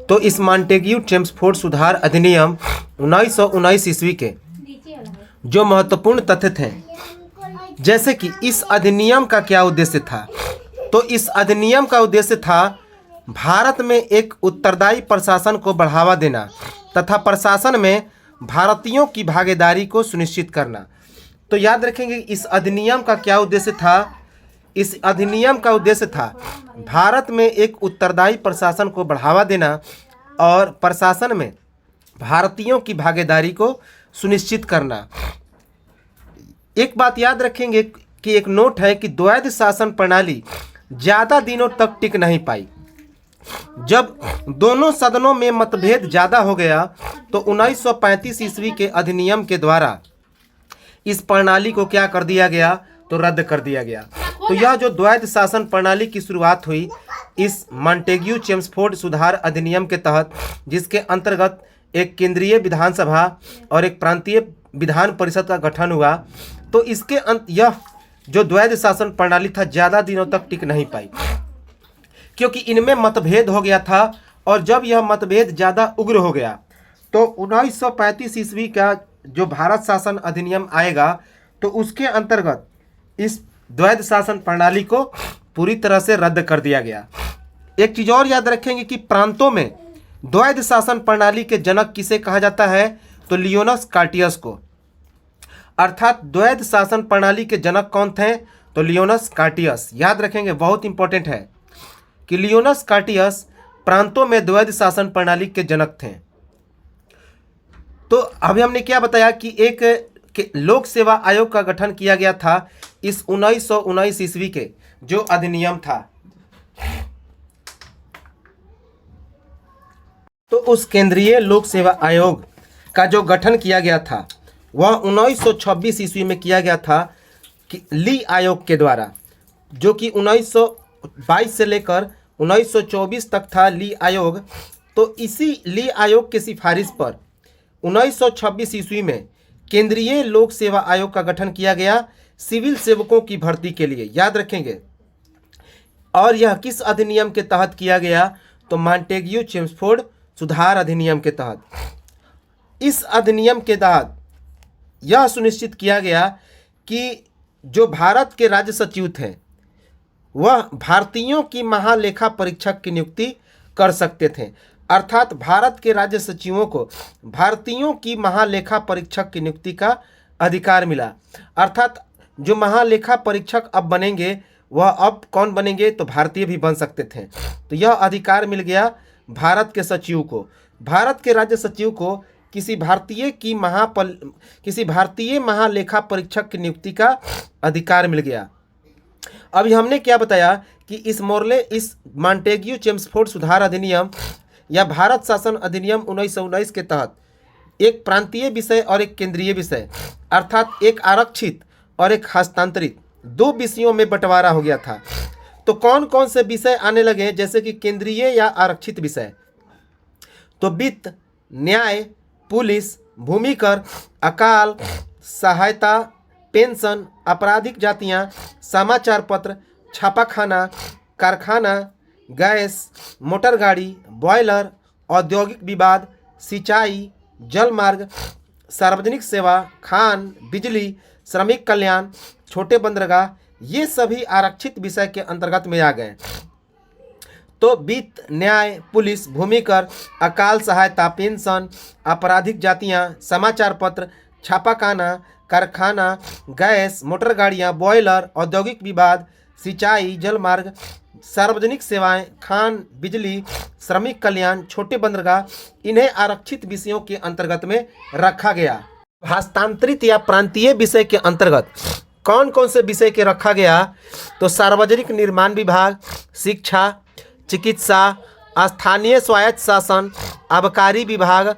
तो इस मॉन्टेग्यू चेम्सफोर्ड सुधार अधिनियम 1919 ईस्वी के जो महत्वपूर्ण तथ्य थे, जैसे कि इस अधिनियम का क्या उद्देश्य था, तो इस अधिनियम का उद्देश्य था भारत में एक उत्तरदायी प्रशासन को बढ़ावा देना तथा प्रशासन में भारतीयों की भागीदारी को सुनिश्चित करना। तो याद रखेंगे इस अधिनियम का क्या उद्देश्य था। इस अधिनियम का उद्देश्य था भारत में एक उत्तरदायी प्रशासन को बढ़ावा देना और प्रशासन में भारतीयों की भागीदारी को सुनिश्चित करना। एक बात याद रखेंगे कि एक नोट है कि द्वैध शासन प्रणाली ज़्यादा दिनों तक टिक नहीं पाई। जब दोनों सदनों में मतभेद ज़्यादा हो गया तो 1935 ईस्वी के अधिनियम के द्वारा इस प्रणाली को क्या कर दिया गया, तो रद्द कर दिया गया। तो यह जो द्वैध शासन प्रणाली की शुरुआत हुई इस मॉन्टेग्यू चेम्सफोर्ड सुधार अधिनियम के तहत, जिसके अंतर्गत एक केंद्रीय विधानसभा और एक प्रांतीय विधान परिषद का गठन हुआ, तो इसके यह जो द्वैध शासन प्रणाली था ज़्यादा दिनों तक टिक नहीं पाई क्योंकि इनमें मतभेद हो गया था। और जब यह मतभेद ज़्यादा उग्र हो गया तो 1935 ईस्वी का जो भारत शासन अधिनियम आएगा तो उसके अंतर्गत इस द्वैध शासन प्रणाली को पूरी तरह से रद्द कर दिया गया। एक चीज़ और याद रखेंगे कि प्रांतों में द्वैध शासन प्रणाली के जनक किसे कहा जाता है, तो लियोनस कार्टियस को। अर्थात द्वैध शासन प्रणाली के जनक कौन थे, तो लियोनस कार्टियस, याद रखेंगे, बहुत इंपॉर्टेंट है कि लियोनस कार्टियस प्रांतों में द्वैध शासन प्रणाली के जनक थे। तो अभी हमने क्या बताया कि एक लोक सेवा आयोग का गठन किया गया था इस 1919 ईस्वी के जो अधिनियम था। तो उस केंद्रीय लोक सेवा आयोग का जो गठन किया गया था वह 1926 ईस्वी में किया गया था कि ली आयोग के द्वारा, जो कि 1922 से लेकर 1924 तक था ली आयोग। तो इसी ली आयोग के सिफारिश पर 1926 ईस्वी में केंद्रीय लोक सेवा आयोग का गठन किया गया सिविल सेवकों की भर्ती के लिए, याद रखेंगे। और यह किस अधिनियम के तहत किया गया? तो मॉन्टेग्यू चेम्सफोर्ड सुधार अधिनियम के तहत। इस अधिनियम के तहत यह सुनिश्चित किया गया कि जो भारत के राज्य सचिव थे वह भारतीयों की महालेखा परीक्षक की नियुक्ति कर सकते थे। अर्थात भारत के राज्य सचिवों को भारतीयों की महालेखा परीक्षक की नियुक्ति का अधिकार मिला। अर्थात जो महालेखा परीक्षक अब बनेंगे वह अब कौन बनेंगे? तो भारतीय भी बन सकते थे। तो यह अधिकार मिल गया भारत के सचिव को। भारत के राज्य सचिव को किसी भारतीय महालेखा परीक्षक की नियुक्ति का अधिकार मिल गया। अभी हमने क्या बताया कि इस मॉन्टेग्यू चेम्सफोर्ड सुधार अधिनियम या भारत शासन अधिनियम 1919 के तहत एक प्रांतीय विषय और एक केंद्रीय विषय, अर्थात एक आरक्षित और एक हस्तांतरित, दो विषयों में बंटवारा हो गया था। तो कौन कौन से विषय आने लगे जैसे कि केंद्रीय या आरक्षित विषय? तो वित्त, न्याय, पुलिस, भूमि कर, अकाल सहायता, पेंशन, आपराधिक जातियां, समाचार पत्र, छापाखाना, कारखाना, गैस, मोटर गाड़ी, बॉयलर, औद्योगिक विवाद, सिंचाई, जलमार्ग, सार्वजनिक सेवा, खान, बिजली, श्रमिक कल्याण, छोटे बंदरगाह, ये सभी आरक्षित विषय के अंतर्गत में आ गए। तो वित्त, न्याय, पुलिस, भूमि कर, अकाल सहायता, पेंशन, आपराधिक जातियां, समाचार पत्र, छापाखाना, कारखाना, गैस, मोटर गाड़ियां, बॉयलर, औद्योगिक विवाद, सिंचाई, जलमार्ग, सार्वजनिक सेवाएं, खान, बिजली, श्रमिक कल्याण, छोटे बंदरगाह, इन्हें आरक्षित विषयों के अंतर्गत में रखा गया। हस्तांतरित या प्रांतीय विषय के अंतर्गत कौन कौन से विषय के रखा गया? तो सार्वजनिक निर्माण विभाग, शिक्षा, चिकित्सा, स्थानीय स्वायत्त शासन, आबकारी विभाग,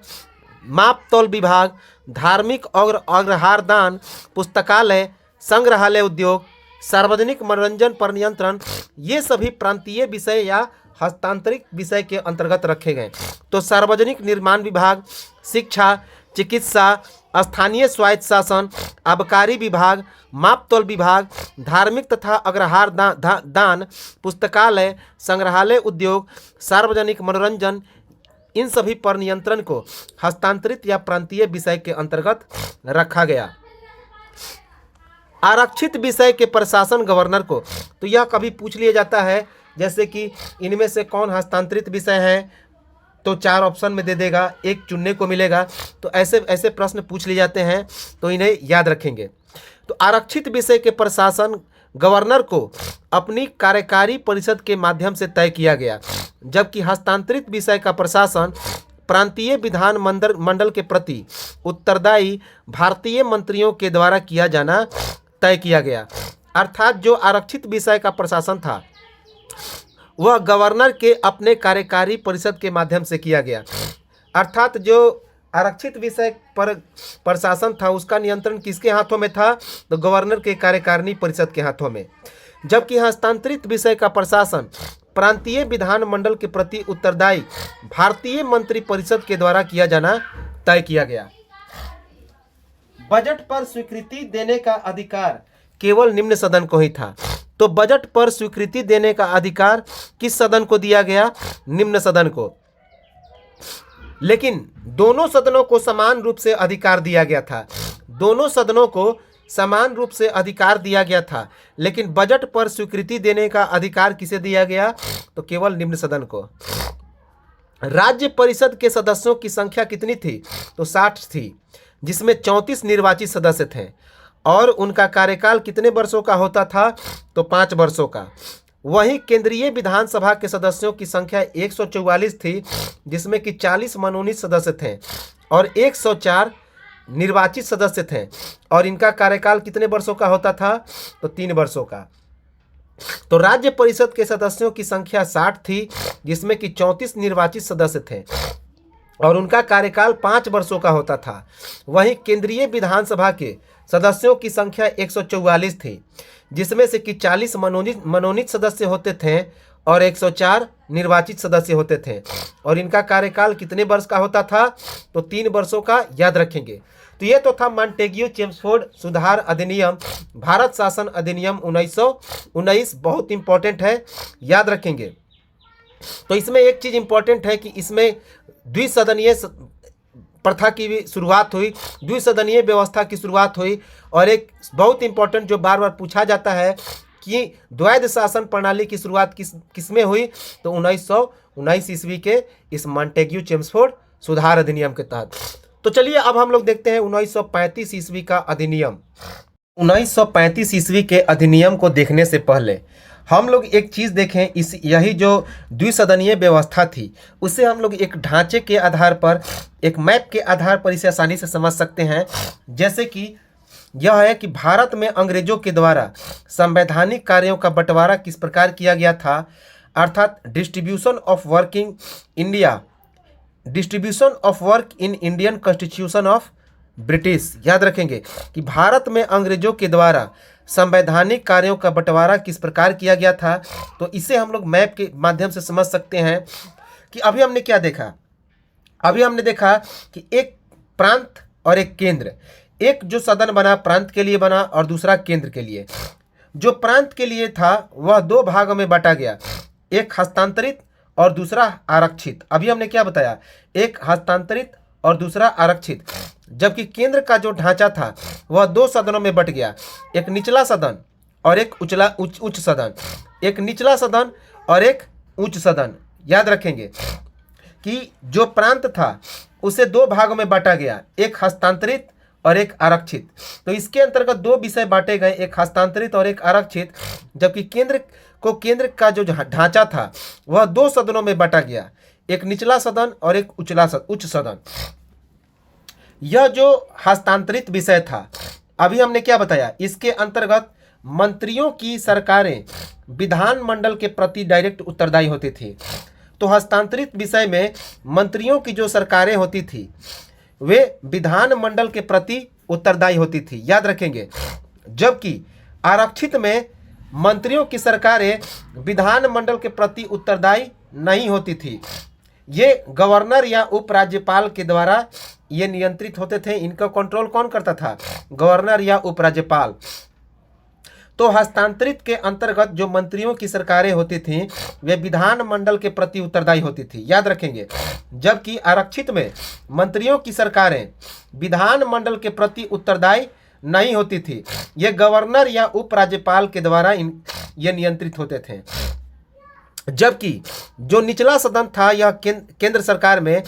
माप तौल विभाग, धार्मिक और अग्रहारदान, पुस्तकालय, संग्रहालय उद्योग, सार्वजनिक मनोरंजन पर नियंत्रण, ये सभी प्रांतीय विषय या हस्तांतरित विषय के अंतर्गत रखे गए। तो सार्वजनिक निर्माण विभाग, शिक्षा, चिकित्सा, स्थानीय स्वायत्त शासन, आबकारी विभाग, माप तौल विभाग, धार्मिक तथा अग्रहार दान, पुस्तकालय, संग्रहालय उद्योग, सार्वजनिक मनोरंजन, इन सभी पर नियंत्रण को हस्तांतरित या प्रांतीय विषय के अंतर्गत रखा गया। आरक्षित विषय के प्रशासन गवर्नर को, तो यह कभी पूछ लिया जाता है जैसे कि इनमें से कौन हस्तांतरित विषय है, तो 4 ऑप्शन में दे देगा, एक चुनने को मिलेगा। तो ऐसे प्रश्न पूछ लिए जाते हैं, तो इन्हें याद रखेंगे। तो आरक्षित विषय के प्रशासन गवर्नर को अपनी कार्यकारी परिषद के माध्यम से तय किया गया, जबकि हस्तांतरित विषय का प्रशासन प्रांतीय विधान मंडल के प्रति उत्तरदायी भारतीय मंत्रियों के द्वारा किया जाना तय किया गया। अर्थात जो आरक्षित विषय का प्रशासन था वह गवर्नर के अपने कार्यकारी परिषद के माध्यम से किया गया। अर्थात जो आरक्षित विषय पर प्रशासन था उसका नियंत्रण किसके हाथों में था? तो गवर्नर के कार्यकारिणी परिषद के हाथों में। जबकि हस्तांतरित विषय का प्रशासन प्रांतीय विधान मंडल के प्रति उत्तरदायी भारतीय मंत्री परिषद के द्वारा किया जाना तय किया गया। बजट पर स्वीकृति देने का अधिकार केवल निम्न सदन को ही था। तो बजट पर स्वीकृति देने का अधिकार किस सदन को दिया गया? निम्न सदन को। लेकिन दोनों सदनों को समान रूप से अधिकार दिया गया था। दोनों सदनों को समान रूप से अधिकार दिया गया था, लेकिन बजट पर स्वीकृति देने का अधिकार किसे दिया गया? तो केवल निम्न सदन को। राज्य परिषद के सदस्यों की संख्या कितनी थी? तो 60 थी, जिसमें 34 निर्वाचित सदस्य थे और उनका कार्यकाल कितने वर्षों का होता था, तो 5 वर्षों का। वहीं केंद्रीय विधानसभा के सदस्यों की संख्या 144 थी, जिसमें कि 40 मनोनीत सदस्य थे और 104 निर्वाचित सदस्य थे, और इनका कार्यकाल कितने वर्षों का होता था, तो 3 वर्षों का। तो राज्य परिषद के सदस्यों की संख्या 60 थी, जिसमें कि 34 निर्वाचित सदस्य थे और उनका कार्यकाल 5 वर्षों का होता था। वहीं केंद्रीय विधानसभा के सदस्यों की संख्या 144 थी, जिसमें से कि 40 मनोनीत सदस्य होते थे और 104 निर्वाचित सदस्य होते थे, और इनका कार्यकाल कितने वर्ष का होता था, तो 3 वर्षों का, याद रखेंगे। तो ये तो था मॉन्टेग्यू चेम्सफोर्ड सुधार अधिनियम, भारत शासन अधिनियम 1919, बहुत इंपॉर्टेंट है, याद रखेंगे। तो इसमें एक चीज़ इंपॉर्टेंट है कि इसमें द्विसदनीय प्रथा की भी शुरुआत हुई, द्विसदनीय व्यवस्था की शुरुआत हुई, और एक बहुत इंपॉर्टेंट जो बार बार पूछा जाता है कि द्वैध शासन प्रणाली की शुरुआत किसमें हुई, तो 1919 ईस्वी के इस मॉन्टेग्यू चेम्सफोर्ड सुधार अधिनियम के तहत। तो चलिए अब हम लोग देखते हैं 1935 ईस्वी का अधिनियम। 1935 ईस्वी के अधिनियम को देखने से पहले हम लोग एक चीज़ देखें, यही जो द्विसदनीय व्यवस्था थी उसे हम लोग एक ढांचे के आधार पर, एक मैप के आधार पर इसे आसानी से समझ सकते हैं। जैसे कि यह है कि भारत में अंग्रेजों के द्वारा संवैधानिक कार्यों का बंटवारा किस प्रकार किया गया था, अर्थात distribution of work in Indian constitution of British. याद रखेंगे कि भारत में अंग्रेजों के द्वारा संवैधानिक कार्यों का बंटवारा किस प्रकार किया गया था। तो इसे हम लोग मैप के माध्यम से समझ सकते हैं कि अभी हमने क्या देखा, अभी हमने देखा कि एक प्रांत और एक केंद्र, एक जो सदन बना प्रांत के लिए बना और दूसरा केंद्र के लिए। जो प्रांत के लिए था वह 2 भागों में बांटा गया, एक हस्तांतरित और दूसरा आरक्षित। अभी हमने क्या बताया, एक हस्तांतरित और दूसरा आरक्षित। जबकि केंद्र का जो ढांचा था वह 2 सदनों में बट गया, एक निचला सदन और एक उच्च सदन, एक निचला सदन और एक उच्च सदन। याद रखेंगे कि जो प्रांत था उसे 2 भागों में बांटा गया, एक हस्तांतरित और एक आरक्षित। तो इसके अंतर्गत 2 विषय बांटे गए, एक हस्तांतरित और एक आरक्षित। जबकि केंद्र का जो ढांचा था वह 2 सदनों में बांटा गया, एक निचला सदन और एक उच्च सदन। यह जो हस्तांतरित विषय था, अभी हमने क्या बताया, इसके अंतर्गत मंत्रियों की सरकारें विधानमंडल के प्रति डायरेक्ट उत्तरदायी होती थी। तो हस्तांतरित विषय में मंत्रियों की जो सरकारें होती थी वे विधानमंडल के प्रति उत्तरदायी होती थी, याद रखेंगे। जबकि आरक्षित में मंत्रियों की सरकारें विधानमंडल के प्रति उत्तरदायी नहीं होती थी। ये गवर्नर या उपराज्यपाल के द्वारा ये नियंत्रित होते थे। इनका कंट्रोल कौन करता था, गवर्नर या उपराज्यपाल। तो हस्तांतरित के अंतर्गत जो मंत्रियों की सरकारें होती थीं वे विधानमंडल के प्रति उत्तरदायी होती थी, याद रखेंगे। जबकि आरक्षित में मंत्रियों की सरकारें विधानमंडल के प्रति उत्तरदायी नहीं होती थी, ये गवर्नर या उपराज्यपाल के द्वारा ये नियंत्रित होते थे। जबकि जो निचला सदन था यह केंद्र सरकार में,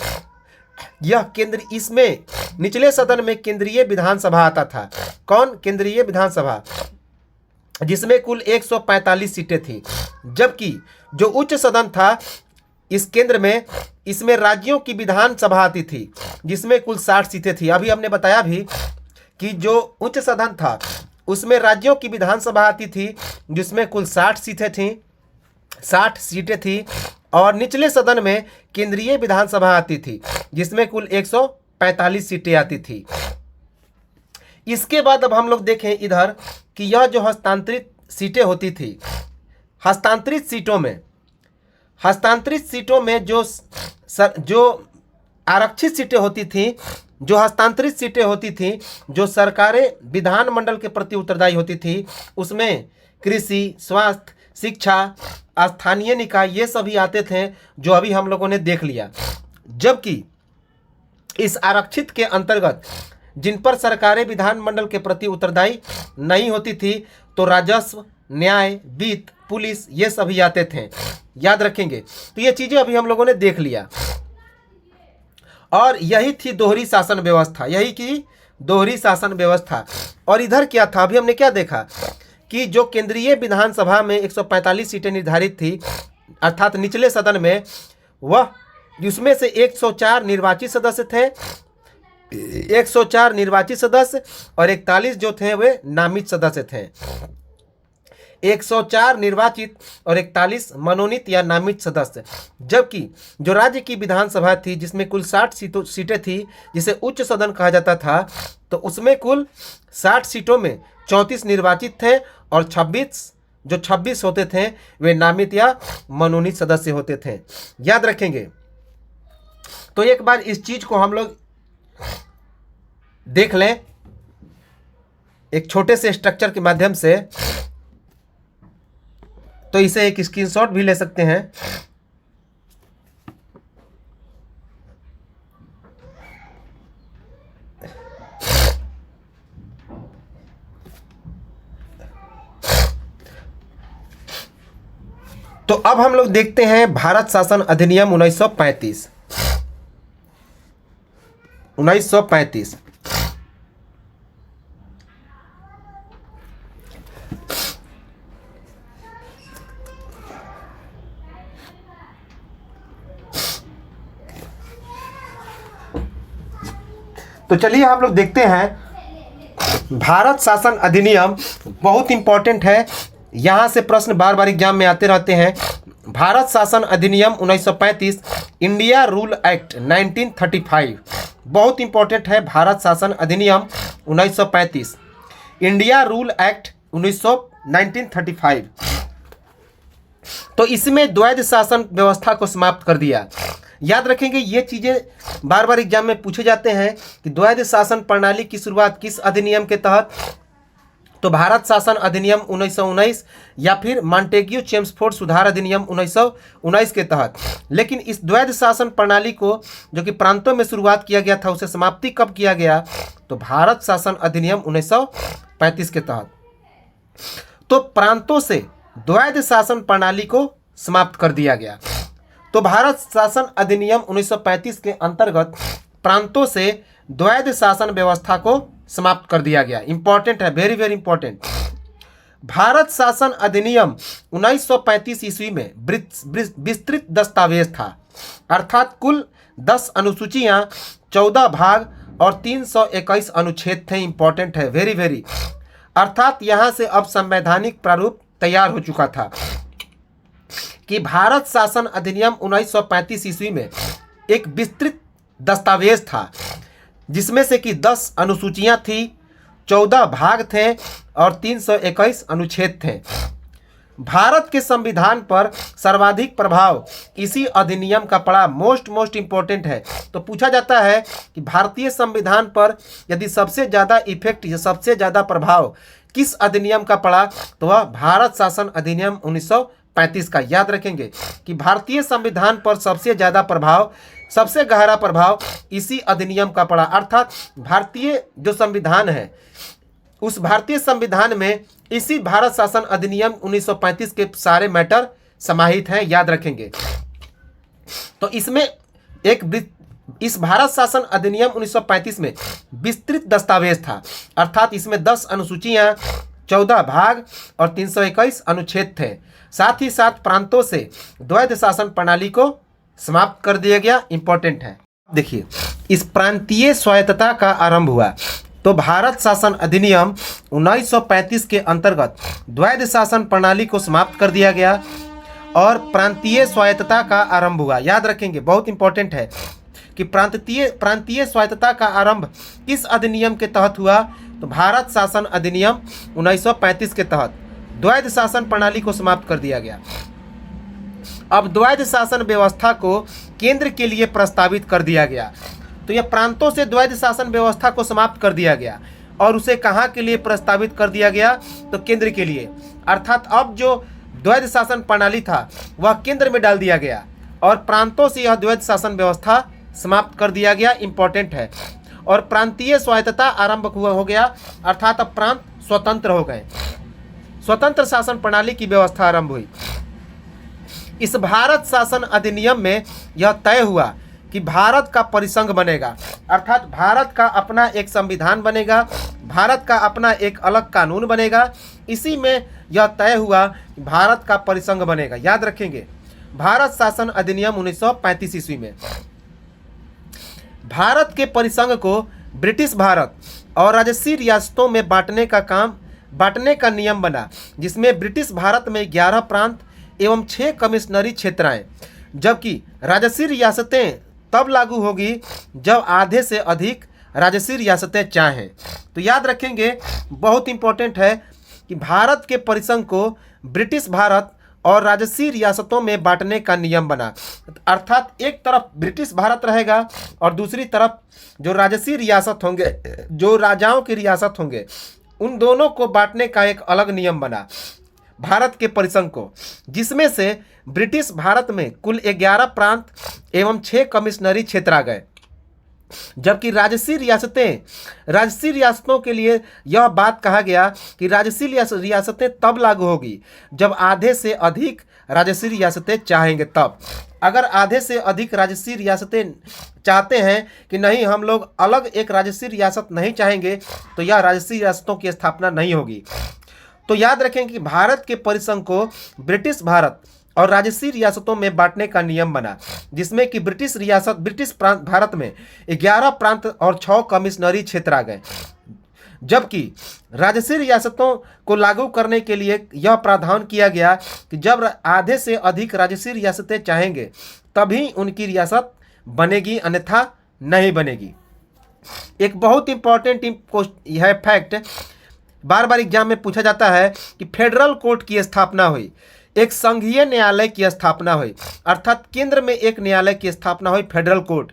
इसमें निचले सदन में केंद्रीय विधानसभा आता था। कौन, केंद्रीय विधानसभा, जिसमें कुल 145 सीटें थी। जबकि जो उच्च सदन था इस केंद्र में, इसमें राज्यों की विधानसभा आती थी, जिसमें कुल 60 सीटें थी। अभी हमने बताया भी कि जो उच्च सदन था उसमें राज्यों की विधानसभा आती थी, जिसमें कुल 60 सीटें थी, और निचले सदन में केंद्रीय विधानसभा आती थी, जिसमें कुल 145 सीटें आती थी। इसके बाद अब हम लोग देखें इधर कि यह जो हस्तांतरित सीटें होती थी, हस्तांतरित सीटों में जो आरक्षित सीटें होती थी, जो हस्तांतरित सीटें होती थी, जो सरकारें विधानमंडल के प्रति उत्तरदायी होती थी, उसमें कृषि, स्वास्थ्य, शिक्षा, स्थानीय निकाय ये सभी आते थे, जो अभी हम लोगों ने देख लिया। जबकि इस आरक्षित के अंतर्गत जिन पर सरकारें विधानमंडल के प्रति उत्तरदायी नहीं होती थी, तो राजस्व, न्याय, वित्त, पुलिस ये सभी आते थे, याद रखेंगे। तो ये चीज़ें अभी हम लोगों ने देख लिया। और यही थी दोहरी शासन व्यवस्था, यही की दोहरी शासन व्यवस्था। और इधर क्या था, अभी हमने क्या देखा कि जो केंद्रीय विधानसभा में 145 सीटें निर्धारित थी, अर्थात निचले सदन में, वह जिसमें से 104 निर्वाचित सदस्य थे, 104 निर्वाचित सदस्य और 41 जो थे वे नामित सदस्य थे। 104 निर्वाचित और 41 मनोनीत या नामित सदस्य। जबकि जो राज्य की विधानसभा थी जिसमें कुल 60 सीटें थी, जिसे उच्च सदन कहा जाता था, तो उसमें कुल 60 सीटों में 34 निर्वाचित थे और 26 होते थे वे नामित या मनोनीत सदस्य होते थे। याद रखेंगे। तो एक बार इस चीज को हम लोग देख लें एक छोटे से स्ट्रक्चर के माध्यम से, तो इसे एक स्क्रीनशॉट भी ले सकते हैं। तो अब हम लोग देखते हैं भारत शासन अधिनियम 1935। तो चलिए हम लोग देखते हैं भारत शासन अधिनियम। बहुत इंपॉर्टेंट है, यहाँ से प्रश्न बार बार एग्जाम में आते रहते हैं। भारत शासन अधिनियम 1935, इंडिया रूल एक्ट 1935, बहुत इंपॉर्टेंट है। भारत शासन अधिनियम 1935, इंडिया रूल एक्ट 1935। तो इसमें द्वैध शासन व्यवस्था को समाप्त कर दिया। याद रखेंगे, ये चीज़ें बार बार एग्जाम में पूछे जाते हैं कि द्वैध शासन प्रणाली की शुरुआत किस अधिनियम के तहत। तो भारत शासन अधिनियम 1919 या फिर मॉन्टेग्यू चेम्सफोर्ड सुधार अधिनियम 1919 के तहत। लेकिन इस द्वैध शासन प्रणाली को जो कि प्रांतों में शुरुआत किया गया था, उसे समाप्ति कब किया गया? तो भारत शासन अधिनियम 1935 के तहत। तो प्रांतों से द्वैध शासन प्रणाली को समाप्त कर दिया गया। तो भारत शासन अधिनियम 1935 के अंतर्गत प्रांतों से द्वैध शासन व्यवस्था को समाप्त कर दिया गया। इंपॉर्टेंट है, वेरी वेरी इंपॉर्टेंट। भारत शासन अधिनियम 1935 ईस्वी में विस्तृत दस्तावेज था, अर्थात कुल 10 अनुसूचियां, 14 भाग और 321 अनुच्छेद थे। इंपॉर्टेंट है, वेरी वेरी। अर्थात यहां से अब संवैधानिक प्रारूप तैयार हो चुका था कि भारत शासन अधिनियम 1935 ईस्वी में एक विस्तृत दस्तावेज था, जिसमें से कि 10 अनुसूचियां थी, 14 भाग थे और 321 अनुच्छेद थे। भारत के संविधान पर सर्वाधिक प्रभाव इसी अधिनियम का पड़ा। मोस्ट इंपॉर्टेंट है। तो पूछा जाता है कि भारतीय संविधान पर यदि सबसे ज़्यादा इफेक्ट या सबसे ज़्यादा प्रभाव किस अधिनियम का पड़ा, तो वह भारत शासन अधिनियम 1935 का। याद रखेंगे कि भारतीय संविधान पर सबसे ज़्यादा प्रभाव, सबसे गहरा प्रभाव इसी अधिनियम का पड़ा। अर्थात भारतीय जो संविधान है, उस भारतीय संविधान में इसी भारत शासन अधिनियम 1935 के सारे मैटर समाहित हैं। याद रखेंगे। तो इसमें इस भारत शासन अधिनियम 1935 में विस्तृत दस्तावेज था, अर्थात इसमें 10 अनुसूचियां, 14 भाग और 321 अनुच्छेद थे। साथ ही साथ प्रांतों से द्वैध शासन प्रणाली को समाप्त कर दिया गया। इंपॉर्टेंट है। देखिए, इस प्रांतीय स्वायत्तता का आरंभ हुआ। तो भारत शासन अधिनियम 1935 के अंतर्गत द्वैध शासन प्रणाली को समाप्त कर दिया गया और प्रांतीय स्वायत्तता का आरंभ हुआ। याद रखेंगे, बहुत इंपॉर्टेंट है कि प्रांतीय स्वायत्तता का आरंभ किस अधिनियम के तहत हुआ? तो भारत शासन अधिनियम 1935 के तहत द्वैध शासन प्रणाली को समाप्त कर दिया गया। अब द्वैध शासन व्यवस्था को केंद्र के लिए प्रस्तावित कर दिया गया। तो यह प्रांतों से द्वैध शासन व्यवस्था को समाप्त कर दिया गया और उसे कहाँ के लिए प्रस्तावित कर दिया गया? तो केंद्र के लिए। अर्थात अब जो द्वैध शासन प्रणाली था वह केंद्र में डाल दिया गया और प्रांतों से यह द्वैध शासन व्यवस्था समाप्त कर दिया गया। इंपॉर्टेंट है। और प्रांतीय स्वायत्तता आरंभ हो गया, अर्थात अब प्रांत स्वतंत्र हो गए, स्वतंत्र शासन प्रणाली की व्यवस्था आरंभ हुई। इस भारत शासन अधिनियम में यह तय हुआ कि भारत का परिसंघ बनेगा, अर्थात भारत का अपना एक संविधान बनेगा, भारत का अपना एक अलग कानून बनेगा। इसी में यह तय हुआ कि भारत का परिसंघ बनेगा। याद रखेंगे, भारत शासन अधिनियम 1935 ईस्वी में भारत के परिसंघ को ब्रिटिश भारत और राजसी रियासतों में बांटने का नियम बना, जिसमें ब्रिटिश भारत में 11 प्रांत एवं 6 कमिश्नरी क्षेत्र आए, जबकि राजसी रियासतें तब लागू होगी जब आधे से अधिक राजसी रियासतें चाहें। तो याद रखेंगे, बहुत इंपॉर्टेंट है कि भारत के परिसंघ को ब्रिटिश भारत और राजसी रियासतों में बांटने का नियम बना, अर्थात एक तरफ ब्रिटिश भारत रहेगा और दूसरी तरफ जो राजसी रियासत होंगे, जो राजाओं की रियासत होंगे, उन दोनों को बांटने का एक अलग नियम बना भारत के परिसंघ को, जिसमें से ब्रिटिश भारत में कुल 11 प्रांत एवं 6 कमिश्नरी क्षेत्र आ गए, जबकि राजसी रियासतों के लिए यह बात कहा गया कि राजसी रियासतें तब लागू होगी जब आधे से अधिक राजसी रियासतें चाहेंगे। तब अगर आधे से अधिक राजसी रियासतें चाहते हैं कि नहीं, हम लोग अलग एक राजसी रियासत नहीं चाहेंगे, तो यह राजसी रियासतों की स्थापना नहीं होगी। तो याद रखें कि भारत के परिसंघ को ब्रिटिश भारत और राजसी रियासतों में बांटने का नियम बना, जिसमें कि ब्रिटिश भारत में 11 प्रांत और 6 कमिश्नरी क्षेत्र आ गए, जबकि राजसी रियासतों को लागू करने के लिए यह प्रावधान किया गया कि जब आधे से अधिक राजसी रियासतें चाहेंगे तभी उनकी रियासत बनेगी, अन्यथा नहीं बनेगी। एक बहुत इंपॉर्टेंट यह फैक्ट बार बार एग्जाम में पूछा जाता है कि फेडरल कोर्ट की स्थापना हुई, एक संघीय न्यायालय की स्थापना हुई, अर्थात केंद्र में एक न्यायालय की स्थापना हुई, फेडरल कोर्ट,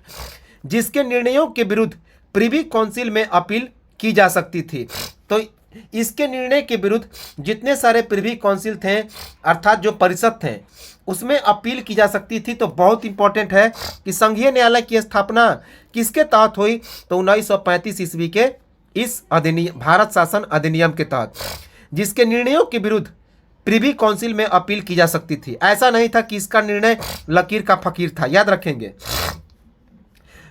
जिसके निर्णयों के विरुद्ध प्रिवी काउंसिल में अपील की जा सकती थी। तो इसके निर्णय के विरुद्ध जितने सारे प्रिवी काउंसिल थे, अर्थात जो परिषद थे, उसमें अपील की जा सकती थी। तो बहुत इंपॉर्टेंट है कि संघीय न्यायालय की स्थापना किसके तहत हुई, तो 1935 ईस्वी के इस अधिनियम, भारत शासन अधिनियम के तहत, जिसके निर्णयों के विरुद्ध प्रिवी काउंसिल में अपील की जा सकती थी। ऐसा नहीं था कि इसका निर्णय लकीर का फकीर था। याद रखेंगे,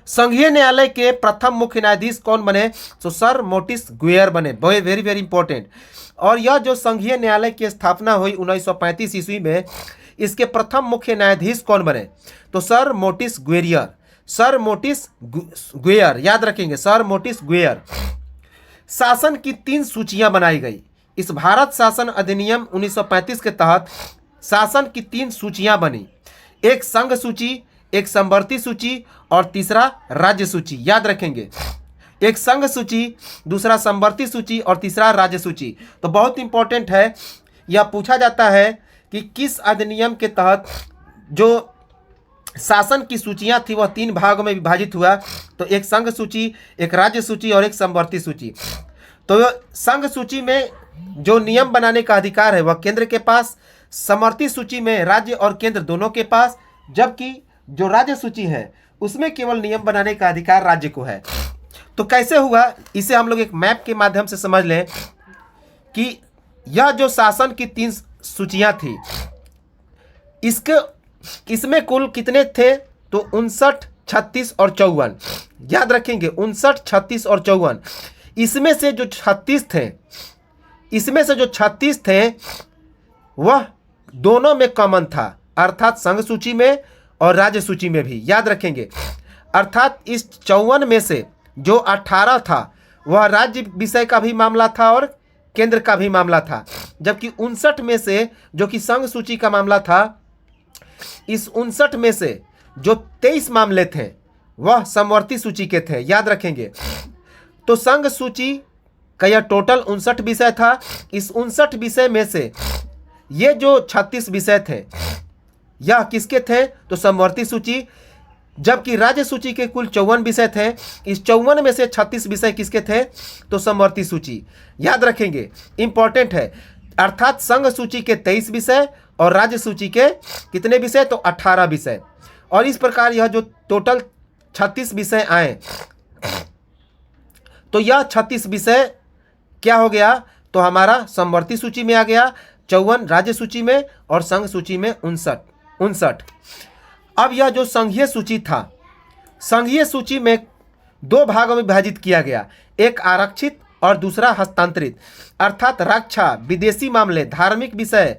संघीय न्यायालय के प्रथम मुख्य न्यायाधीश कौन बने, तो सर मोटिस गुएर बने। Very very important. और यह जो संघीय न्यायालय की स्थापना हुई 1935 ईस्वी में, इसके प्रथम मुख्य न्यायाधीश कौन बने, तो सर मोटिस गुएर। याद रखेंगे, सर मोटिस गुएर। शासन की 3 सूचियां बनाई गई। इस भारत शासन अधिनियम 1935 के तहत शासन की 3 सूचियां बनी, एक संघ सूची, एक समवर्ती सूची और तीसरा राज्य सूची। याद रखेंगे, एक संघ सूची, दूसरा समवर्ती सूची और तीसरा राज्य सूची। तो बहुत इंपॉर्टेंट है, यह पूछा जाता है कि किस अधिनियम के तहत जो शासन की सूचियां थी वह 3 भागों में विभाजित हुआ, तो एक संघ सूची, एक राज्य सूची और एक समवर्ती सूची। तो संघ सूची में जो नियम बनाने का अधिकार है वह केंद्र के पास, समवर्ती सूची में राज्य और केंद्र दोनों के पास, जबकि जो राज्य सूची है उसमें केवल नियम बनाने का अधिकार राज्य को है। तो कैसे हुआ, इसे हम लोग एक मैप के माध्यम से समझ लें कि यह जो शासन की 3 सूचियां थी, इसमें कुल कितने थे, तो 59, 36 और 54। याद रखेंगे, 59, 36 और 54। इसमें से जो 36 थे वह दोनों में कॉमन था, अर्थात संघ सूची में और राज्य सूची में भी। याद रखेंगे, अर्थात इस 54 में से जो 18 था वह राज्य विषय का भी मामला था और केंद्र का भी मामला था, जबकि 59 में से जो कि संघ सूची का मामला था, इस 59 में से जो 23 मामले थे वह समवर्ती सूची के थे। याद रखेंगे, तो संघ सूची का यह टोटल 59 विषय था। इस 59 विषय में से ये जो 36 विषय थे यह किसके थे, तो समवर्ती सूची, जबकि राज्य सूची के कुल 54 विषय थे। इस 54 में से 36 विषय किसके थे, तो समवर्ती सूची। याद रखेंगे, इंपॉर्टेंट है, अर्थात संघ सूची के 23 विषय और राज्य सूची के कितने विषय, तो 18 विषय। और इस प्रकार यह जो टोटल 36 विषय आए, तो यह 36 विषय क्या हो गया, तो हमारा समवर्ती सूची में आ गया, 54 राज्य सूची में और संघ सूची में 59। अब यह जो संघीय सूची था संघीय सूची में दो भागों में विभाजित किया गया, एक आरक्षित और दूसरा हस्तांतरित। अर्थात रक्षा, विदेशी मामले, धार्मिक विषय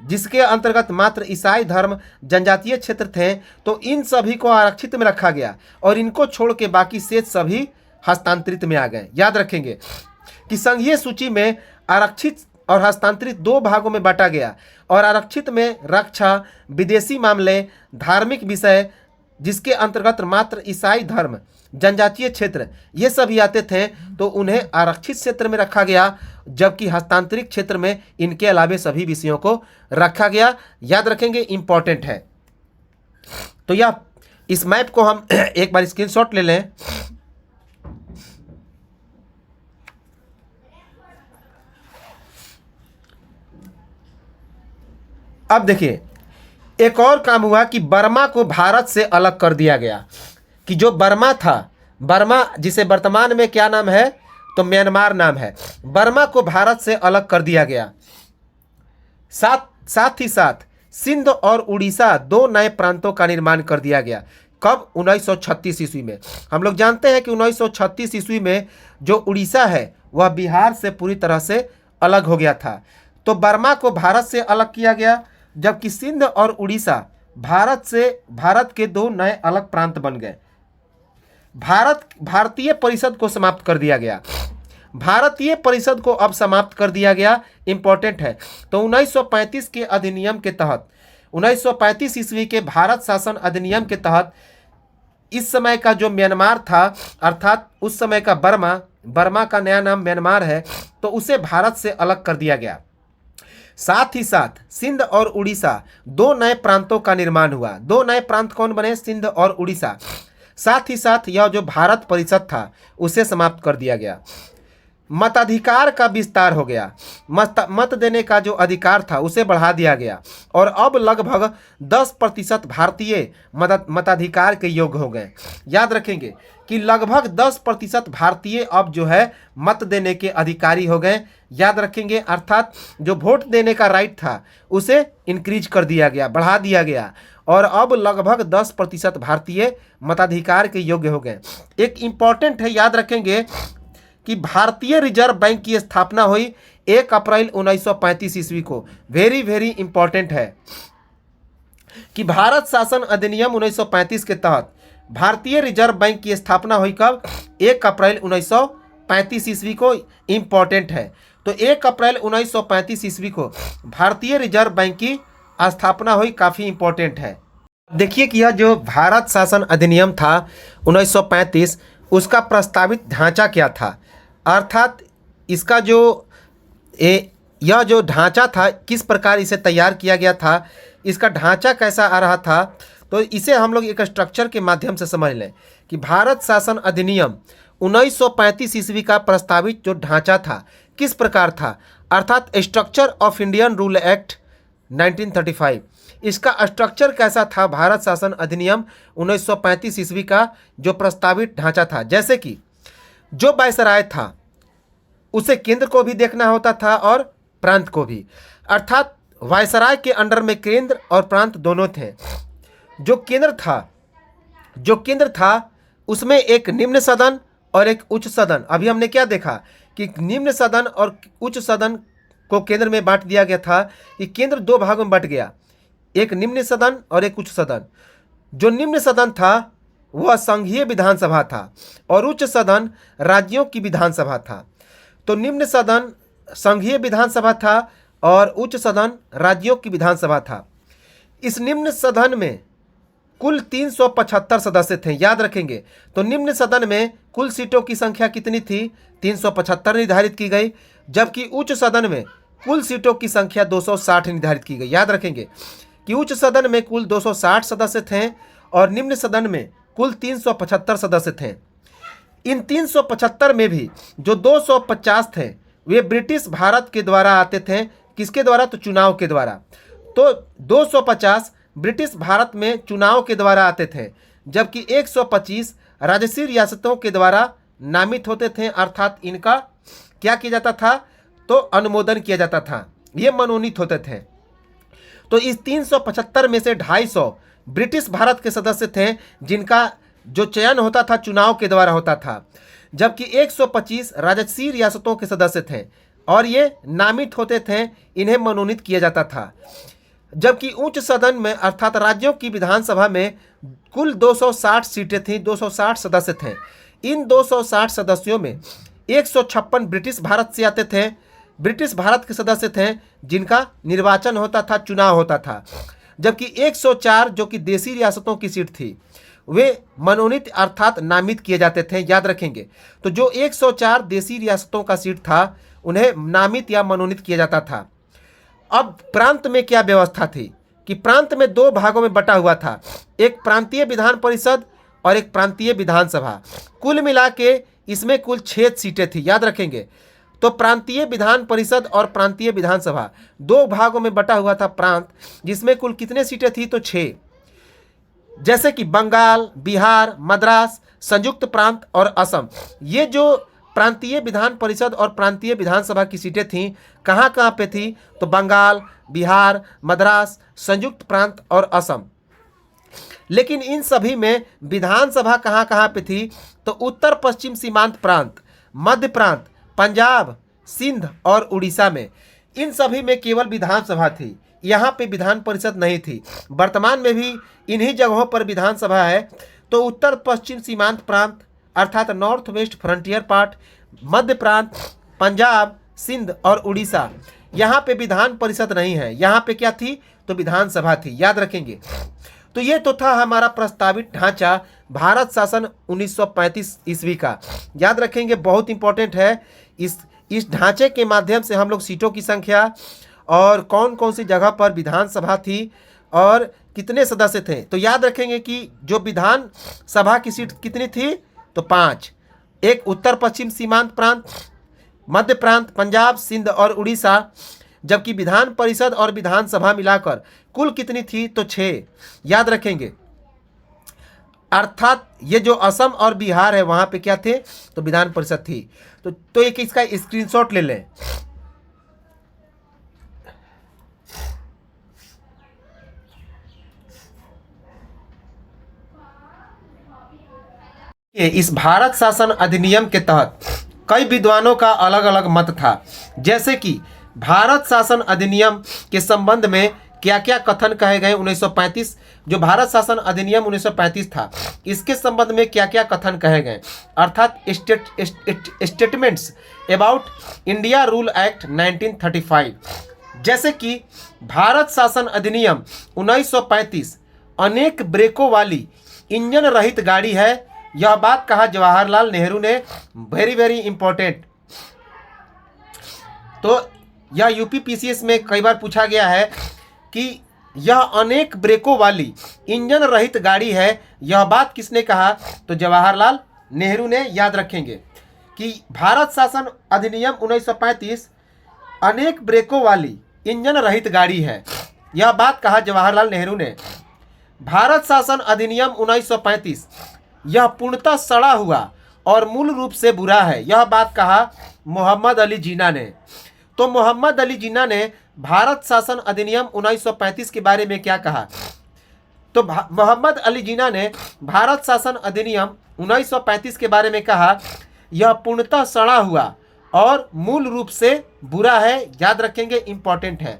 जिसके अंतर्गत मात्र ईसाई धर्म, जनजातीय क्षेत्र थे, तो इन सभी को आरक्षित में रखा गया और इनको छोड़ के बाकी शेष सभी हस्तांतरित में आ गए। याद रखेंगे कि संघीय सूची में आरक्षित और हस्तांतरित दो भागों में बांटा गया और आरक्षित में रक्षा, विदेशी मामले, धार्मिक विषय जिसके अंतर्गत मात्र ईसाई धर्म, जनजातीय क्षेत्र ये सभी आते थे, तो उन्हें आरक्षित क्षेत्र में रखा गया, जबकि हस्तांतरित क्षेत्र में इनके अलावे सभी विषयों को रखा गया। याद रखेंगे, इंपॉर्टेंट है। तो यह इस मैप को हम एक बार स्क्रीनशॉट ले लें। अब देखिए, एक और काम हुआ कि बर्मा को भारत से अलग कर दिया गया, कि जो बर्मा था, बर्मा जिसे वर्तमान में क्या नाम है, तो म्यांमार नाम है, बर्मा को भारत से अलग कर दिया गया। साथ ही साथ सिंध और उड़ीसा दो नए प्रांतों का निर्माण कर दिया गया। कब? 1936 ईस्वी में। हम लोग जानते हैं कि 1936 ईस्वी में जो उड़ीसा है वह बिहार से पूरी तरह से अलग हो गया था। तो बर्मा को भारत से अलग किया गया, जबकि सिंध और उड़ीसा भारत के दो नए अलग प्रांत बन गए। भारतीय परिषद को समाप्त कर दिया गया। भारतीय परिषद को अब समाप्त कर दिया गया, इंपॉर्टेंट है। तो 1935 के अधिनियम के तहत, 1935 ईस्वी के भारत शासन अधिनियम के तहत इस समय का जो म्यांमार था, अर्थात उस समय का बर्मा का नया नाम म्यांमार है, तो उसे भारत से अलग कर दिया गया। साथ ही साथ सिंध और उड़ीसा दो नए प्रांतों का निर्माण हुआ। दो नए प्रांत कौन बने? सिंध और उड़ीसा। साथ ही साथ यह जो भारत परिषद था उसे समाप्त कर दिया गया। मताधिकार का विस्तार हो गया। मत देने का जो अधिकार था उसे बढ़ा दिया गया और अब लगभग 10% भारतीय मताधिकार के योग्य हो गए। याद रखेंगे कि लगभग 10% भारतीय अब जो है मत देने के अधिकारी हो गए। याद रखेंगे, अर्थात जो वोट देने का राइट था उसे इंक्रीज कर दिया गया, बढ़ा दिया गया और अब लगभग 10% भारतीय मताधिकार के योग्य हो गए। एक इम्पॉर्टेंट है, याद रखेंगे कि भारतीय रिजर्व बैंक की स्थापना हुई 1 अप्रैल 1935 ईस्वी को। वेरी वेरी इंपॉर्टेंट है कि भारत शासन अधिनियम 1935 के तहत भारतीय रिजर्व बैंक की स्थापना हुई कब? 1 अप्रैल 1935 ईस्वी को। इंपॉर्टेंट है। तो 1 अप्रैल 1935 ईस्वी को भारतीय रिजर्व बैंक की स्थापना हुई, काफ़ी इंपॉर्टेंट है। देखिए कि यह जो भारत शासन अधिनियम था 1935, उसका प्रस्तावित ढांचा क्या था, अर्थात इसका यह जो ढांचा था किस प्रकार इसे तैयार किया गया था, इसका ढांचा कैसा आ रहा था, तो इसे हम लोग एक स्ट्रक्चर के माध्यम से समझ लें कि भारत शासन अधिनियम 1935 ईस्वी का प्रस्तावित जो ढांचा था किस प्रकार था, अर्थात structure of Indian rule act 1935, इसका स्ट्रक्चर कैसा था भारत शासन अधिनियम 1935 ईस्वी का जो प्रस्तावित ढांचा था। जैसे कि जो वायसराय था उसे केंद्र को भी देखना होता था और प्रांत को भी, अर्थात वायसराय के अंडर में केंद्र और प्रांत दोनों थे। जो केंद्र था उसमें एक निम्न सदन और एक उच्च सदन। अभी हमने क्या देखा कि निम्न सदन और उच्च सदन को केंद्र में बांट दिया गया था, कि केंद्र दो भागों में बंट गया, एक निम्न सदन और एक उच्च सदन। जो निम्न सदन था वह संघीय विधानसभा था और उच्च सदन राज्यों की विधानसभा था। तो निम्न सदन संघीय विधानसभा था और उच्च सदन राज्यों की विधानसभा था। इस निम्न सदन में कुल 375 सदस्य थे। याद रखेंगे, तो निम्न सदन में कुल सीटों की संख्या कितनी थी? 375 निर्धारित की गई, जबकि उच्च सदन में कुल सीटों की संख्या 260 निर्धारित की गई। याद रखेंगे कि उच्च सदन में कुल 260 सदस्य थे और निम्न सदन में कुल 375 सदस्य थे। इन 375 में भी जो 250 थे वे ब्रिटिश भारत के द्वारा आते थे। किसके द्वारा? तो चुनाव के द्वारा। तो 250 ब्रिटिश भारत में चुनाव के द्वारा आते थे, जबकि 125 राजसी रियासतों के द्वारा नामित होते थे, अर्थात इनका क्या किया जाता था? तो अनुमोदन किया जाता था, ये मनोनीत होते थे। तो इस 375 में से 250 ब्रिटिश भारत के सदस्य थे, जिनका जो चयन होता था चुनाव के द्वारा होता था, जबकि 125 राजसी रियासतों के सदस्य थे और ये नामित होते थे, इन्हें मनोनीत किया जाता था। जबकि उच्च सदन में अर्थात राज्यों की विधानसभा में कुल 260 सीटें थीं, 260 सदस्य थे। इन 260 सदस्यों में 156 ब्रिटिश भारत से आते थे, ब्रिटिश भारत के सदस्य थे जिनका निर्वाचन होता था, चुनाव होता था। जबकि 104 जो कि देशी रियासतों की सीट थी, वे मनोनीत अर्थात नामित किए जाते थे, याद रखेंगे। तो जो 104 देशी रियासतों का सीट था उन्हें नामित या मनोनीत किया जाता था। अब प्रांत में क्या व्यवस्था थी कि प्रांत में दो भागों में बटा हुआ था, एक प्रांतीय विधान परिषद और एक प्रांतीय विधानसभा। कुल मिला के इसमें कुल 6 सीटें थी, याद रखेंगे। तो प्रांतीय विधान परिषद और प्रांतीय विधानसभा दो भागों में बटा हुआ था प्रांत, जिसमें कुल कितने सीटें थी तो 6। जैसे कि बंगाल, बिहार, मद्रास, संयुक्त प्रांत और असम, ये जो प्रांतीय विधान परिषद और प्रांतीय विधानसभा की सीटें थीं, कहाँ कहाँ पे थी तो बंगाल, बिहार, मद्रास, संयुक्त प्रांत और असम। लेकिन इन सभी में विधानसभा कहाँ कहाँ पे थी तो उत्तर पश्चिम सीमांत प्रांत, मध्य प्रांत, पंजाब, सिंध और उड़ीसा में, इन सभी में केवल विधानसभा थी, यहाँ पे विधान परिषद नहीं थी। वर्तमान में भी इन्हीं जगहों पर विधानसभा है। तो उत्तर पश्चिम सीमांत प्रांत अर्थात नॉर्थ वेस्ट फ्रंटियर पार्ट, मध्य प्रांत, पंजाब, सिंध और उड़ीसा, यहाँ पे विधान परिषद नहीं है, यहाँ पे क्या थी तो विधानसभा थी, याद रखेंगे। तो ये तो था हमारा प्रस्तावित ढांचा भारत शासन 1935 ईस्वी का, याद रखेंगे, बहुत इंपॉर्टेंट है। इस ढांचे के माध्यम से हम लोग सीटों की संख्या और कौन कौन सी जगह पर विधानसभा थी और कितने सदस्य थे, तो याद रखेंगे कि जो विधान सभा की सीट कितनी थी तो 5, एक उत्तर पश्चिम सीमांत प्रांत, मध्य प्रांत, पंजाब, सिंध और उड़ीसा। जबकि विधान परिषद और विधानसभा मिलाकर कुल कितनी थी तो 6, याद रखेंगे। अर्थात ये जो असम और बिहार है वहाँ पे क्या थे तो विधान परिषद थी। तो एक इसका स्क्रीनशॉट ले लें। इस भारत शासन अधिनियम के तहत कई विद्वानों का अलग अलग मत था, जैसे कि भारत शासन अधिनियम के संबंध में क्या क्या कथन कहे गए। 1935 जो भारत शासन अधिनियम 1935 था, इसके संबंध में क्या क्या कथन कहे गए, अर्थात statements about India rule act 1935। जैसे कि भारत शासन अधिनियम 1935 अनेक ब्रेकों वाली इंजन रहित गाड़ी है, यह बात कहा जवाहरलाल नेहरू ने, वेरी वेरी इंपॉर्टेंट। तो यह यूपीपीसीएस में कई बार पूछा गया है कि यह अनेक ब्रेकों वाली इंजन रहित गाड़ी है, यह बात किसने कहा तो जवाहरलाल नेहरू ने, याद रखेंगे कि भारत शासन अधिनियम 1935 अनेक ब्रेकों वाली इंजन रहित गाड़ी है, यह बात कहा जवाहरलाल नेहरू ने। भारत शासन अधिनियम 1935 यह पूर्णतः सड़ा हुआ और मूल रूप से बुरा है, यह बात कहा मोहम्मद अली जिन्ना ने। तो मोहम्मद अली जिन्ना ने भारत शासन अधिनियम 1935 के बारे में क्या कहा तो मोहम्मद अली जिन्ना ने भारत शासन अधिनियम 1935 के बारे में कहा, यह पूर्णतः सड़ा हुआ और मूल रूप से बुरा है, याद रखेंगे, इंपॉर्टेंट है।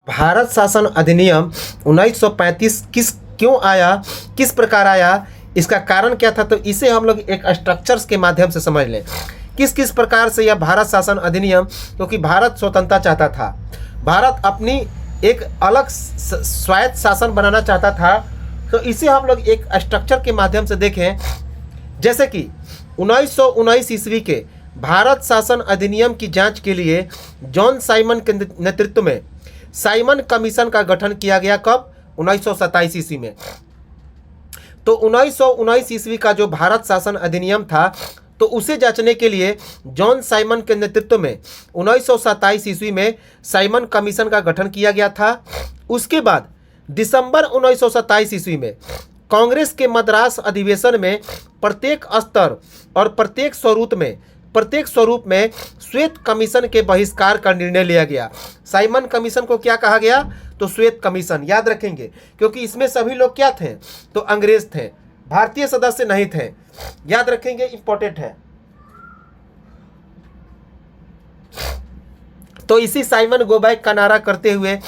भारत शासन अधिनियम 1935 क्यों आया, किस प्रकार आया, इसका कारण क्या था, तो इसे हम लोग एक स्ट्रक्चर्स के माध्यम से समझ लें। किस किस प्रकार से यह भारत शासन अधिनियम, क्योंकि भारत स्वतंत्रता चाहता था, भारत अपनी एक अलग स्वायत्त शासन बनाना चाहता था, तो इसे हम लोग एक स्ट्रक्चर के माध्यम से देखें। जैसे कि 1919 ईस्वी के भारत शासन अधिनियम की जांच के लिए जॉन साइमन के नेतृत्व में साइमन कमीशन का गठन किया गया। कब 1927 ईस्वी में। तो 1919 ईस्वी का जो भारत शासन अधिनियम था, तो उसे जांचने के लिए जॉन साइमन के नेतृत्व में 1927 ईस्वी में साइमन कमीशन का गठन किया गया था। उसके बाद दिसंबर 1927 ईस्वी में कांग्रेस के मद्रास अधिवेशन में प्रत्येक स्तर और प्रत्येक स्वरूप में श्वेत कमीशन के बहिष्कार का निर्णय लिया गया। साइमन कमीशन को क्या कहा गया तो श्वेत कमीशन, याद रखेंगे, क्योंकि इसमें सभी लोग क्या थे तो अंग्रेज थे। भारतीय सदस्य नहीं थे। याद रखेंगे, इंपॉर्टेंट है। तो इसी साइमन गो बैक का नारा करते हुए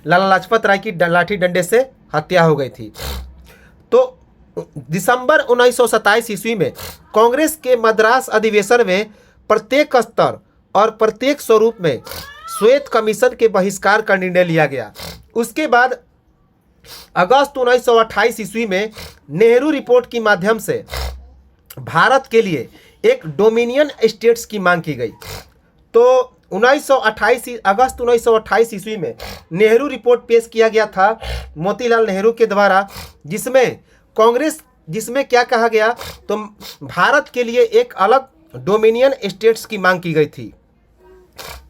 लाला लाजपत राय की लाठी डंडे से हत्या हो गई थी। तो दिसंबर 1927 ईस्वी में कांग्रेस के मद्रास अधिवेशन में प्रत्येक स्तर और प्रत्येक स्वरूप में श्वेत कमीशन के बहिष्कार का निर्णय लिया गया। उसके बाद अगस्त 1928 ईस्वी में नेहरू रिपोर्ट के माध्यम से भारत के लिए एक डोमिनियन स्टेट्स की मांग की गई। तो 1928 अगस्त 1928 ईस्वी में नेहरू रिपोर्ट पेश किया गया था मोतीलाल नेहरू के द्वारा, जिसमें क्या कहा गया, तो भारत के लिए एक अलग डोमिनियन स्टेट्स की मांग की गई थी।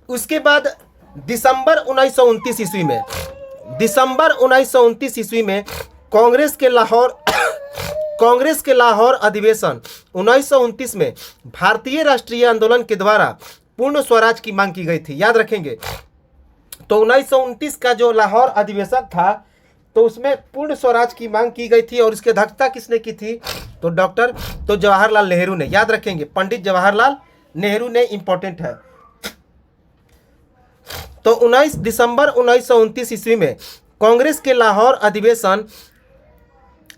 उसके बाद दिसंबर 1929 ईस्वी में कांग्रेस के लाहौर अधिवेशन 1929 में भारतीय राष्ट्रीय आंदोलन के द्वारा पूर्ण स्वराज की मांग की गई थी। याद रखेंगे, तो 1929 का जो लाहौर अधिवेशन था, तो उसमें पूर्ण स्वराज की मांग की गई थी। और इसकी अध्यक्षता किसने की थी, तो जवाहरलाल नेहरू ने। याद रखेंगे, पंडित जवाहरलाल नेहरू ने, इंपॉर्टेंट है। तो 19 दिसंबर 1929 ईस्वी में कांग्रेस के लाहौर अधिवेशन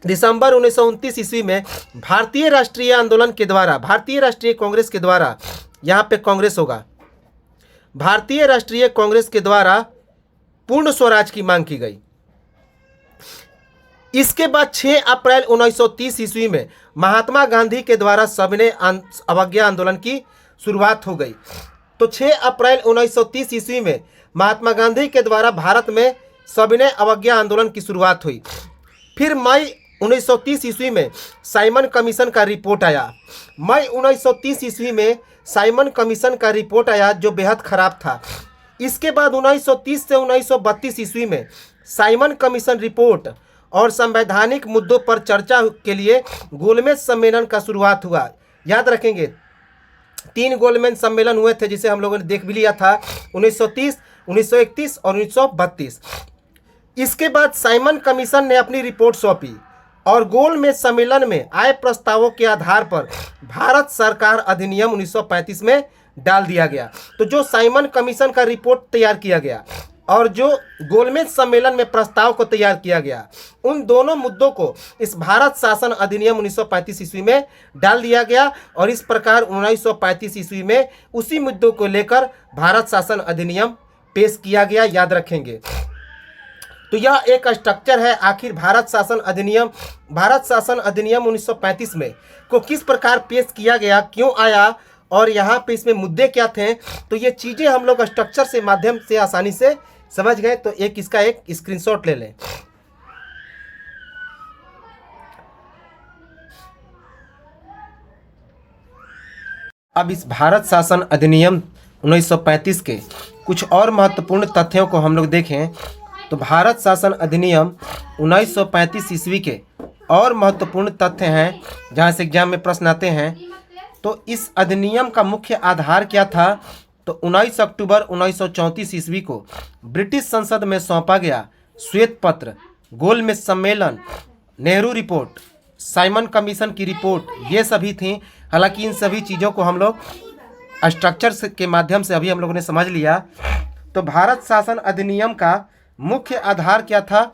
दिसंबर 1929 ईस्वी में भारतीय राष्ट्रीय आंदोलन के द्वारा, भारतीय राष्ट्रीय कांग्रेस के द्वारा, यहाँ पे कांग्रेस होगा, भारतीय राष्ट्रीय कांग्रेस के द्वारा पूर्ण स्वराज की मांग की गई। इसके बाद 6 अप्रैल 1930 ईस्वी में महात्मा गांधी के द्वारा सविनय अवज्ञा आंदोलन की शुरुआत हो गई। तो 6 अप्रैल 1930 ईस्वी में महात्मा गांधी के द्वारा भारत में सविनय अवज्ञा आंदोलन की शुरुआत हुई। फिर मई 1930 ईस्वी में साइमन कमीशन का रिपोर्ट आया। मई 1930 ईस्वी में साइमन कमीशन का रिपोर्ट आया, जो बेहद खराब था। इसके बाद 1930 से 1932 ईस्वी में साइमन कमीशन रिपोर्ट और संवैधानिक मुद्दों पर चर्चा के लिए गोलमेज सम्मेलन का शुरुआत हुआ। याद रखेंगे, 3 गोलमेज सम्मेलन हुए थे, जिसे हम लोगों ने देख भी लिया था, 1930, 1931 और 1932। इसके बाद साइमन कमीशन ने अपनी रिपोर्ट सौंपी और गोलमेज सम्मेलन में आए प्रस्तावों के आधार पर भारत सरकार अधिनियम 1935 में डाल दिया गया। तो जो साइमन कमीशन का रिपोर्ट तैयार किया गया और जो गोलमेज सम्मेलन में प्रस्ताव को तैयार किया गया, उन दोनों मुद्दों को इस भारत शासन अधिनियम 1935 ईस्वी में डाल दिया गया। और इस प्रकार 1935 ईस्वी में उसी मुद्दों को लेकर भारत शासन अधिनियम पेश किया गया। याद रखेंगे, तो यह एक स्ट्रक्चर है। आखिर भारत शासन अधिनियम 1935 में को किस प्रकार पेश किया गया, क्यों आया, और यहाँ पे इसमें मुद्दे क्या थे, तो ये चीज़ें हम लोग स्ट्रक्चर से माध्यम से आसानी से समझ गए। तो इसका एक स्क्रीनशॉट ले लें। अब इस भारत शासन अधिनियम 1935 के कुछ और महत्वपूर्ण तथ्यों को हम लोग देखें, तो भारत शासन अधिनियम 1935 ईस्वी के और महत्वपूर्ण तथ्य हैं, जहाँ से एग्जाम में प्रश्न आते हैं। तो इस अधिनियम का मुख्य आधार क्या था, तो 19 अक्टूबर 1934 ईस्वी को ब्रिटिश संसद में सौंपा गया श्वेत पत्र, गोलमेज सम्मेलन, नेहरू रिपोर्ट, साइमन कमीशन की रिपोर्ट, ये सभी थी। हालांकि इन सभी चीज़ों को हम लोग स्ट्रक्चर के माध्यम से अभी हम लोगों ने समझ लिया। तो भारत शासन अधिनियम का मुख्य आधार क्या था,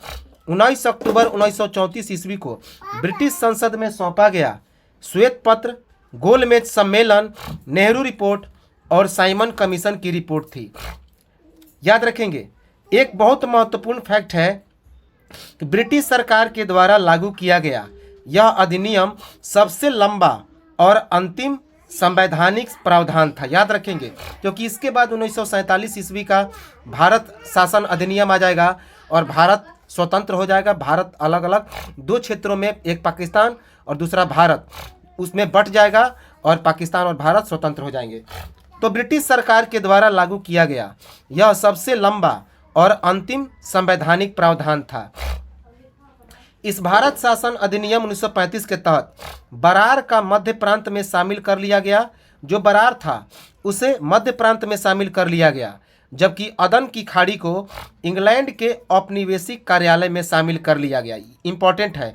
19 अक्टूबर 1934 ईस्वी को ब्रिटिश संसद में सौंपा गया श्वेत पत्र, गोलमेज सम्मेलन, नेहरू रिपोर्ट और साइमन कमीशन की रिपोर्ट थी। याद रखेंगे, एक बहुत महत्वपूर्ण फैक्ट है कि ब्रिटिश सरकार के द्वारा लागू किया गया यह अधिनियम सबसे लंबा और अंतिम संवैधानिक प्रावधान था। याद रखेंगे, क्योंकि इसके बाद 1947 ईस्वी का भारत शासन अधिनियम आ जाएगा और भारत स्वतंत्र हो जाएगा। भारत अलग अलग 2 क्षेत्रों में, एक पाकिस्तान और दूसरा भारत, उसमें बट जाएगा और पाकिस्तान और भारत स्वतंत्र हो जाएंगे। तो ब्रिटिश सरकार के द्वारा लागू किया गया यह सबसे लंबा और अंतिम संवैधानिक प्रावधान था। इस भारत शासन अधिनियम 1935 के तहत बरार का मध्य प्रांत में शामिल कर लिया गया। जो बरार था उसे मध्य प्रांत में शामिल कर लिया गया, जबकि अदन की खाड़ी को इंग्लैंड के औपनिवेशिक कार्यालय में शामिल कर लिया गया। इंपॉर्टेंट है,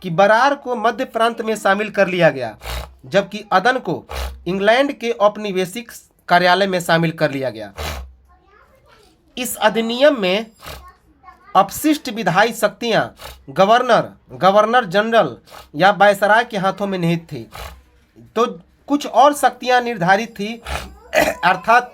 कि बरार को मध्य प्रांत में शामिल कर लिया गया, जबकि अदन को इंग्लैंड के औपनिवेशिक कार्यालय में शामिल कर लिया गया। इस अधिनियम में अपशिष्ट विधायी शक्तियां गवर्नर जनरल या वायसराय के हाथों में निहित थी। तो कुछ और शक्तियां निर्धारित थी, अर्थात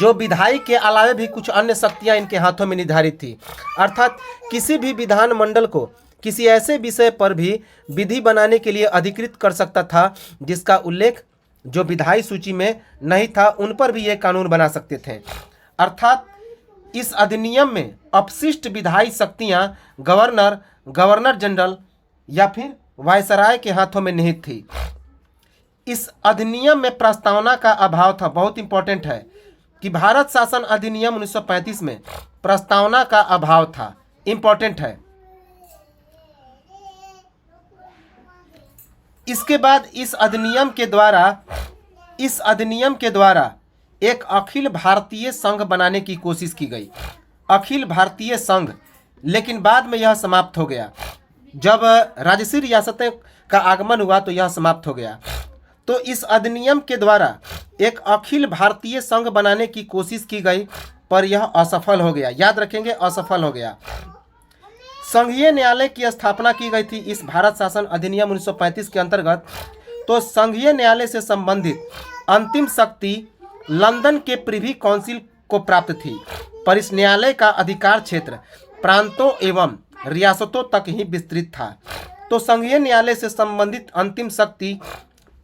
जो विधायी के अलावे भी कुछ अन्य शक्तियां इनके हाथों में निर्धारित थी। अर्थात किसी भी विधानमंडल को किसी ऐसे विषय पर भी विधि बनाने के लिए अधिकृत कर सकता था जिसका उल्लेख जो विधायी सूची में नहीं था, उन पर भी ये कानून बना सकते थे। अर्थात इस अधिनियम में अपशिष्ट विधायी शक्तियां गवर्नर जनरल या फिर वायसराय के हाथों में निहित थी। इस अधिनियम में प्रस्तावना का अभाव था। बहुत इंपॉर्टेंट है कि भारत शासन अधिनियम 1935 में प्रस्तावना का अभाव था। इंपॉर्टेंट है। इसके बाद इस अधिनियम के द्वारा एक अखिल भारतीय संघ बनाने की कोशिश की गई। अखिल भारतीय संघ, लेकिन बाद में यह समाप्त हो गया। जब राजसी रियासतें का आगमन हुआ तो यह समाप्त हो गया। तो इस अधिनियम के द्वारा एक अखिल भारतीय संघ बनाने की कोशिश की गई, पर यह असफल हो गया। याद रखेंगे, असफल हो गया। संघीय न्यायालय की स्थापना की गई थी इस भारत शासन अधिनियम 1935 के अंतर्गत। तो संघीय न्यायालय से संबंधित अंतिम शक्ति लंदन के प्रिवी काउंसिल को प्राप्त थी, पर इस न्यायालय का अधिकार क्षेत्र प्रांतों एवं रियासतों तक ही विस्तृत था। तो संघीय न्यायालय से संबंधित अंतिम शक्ति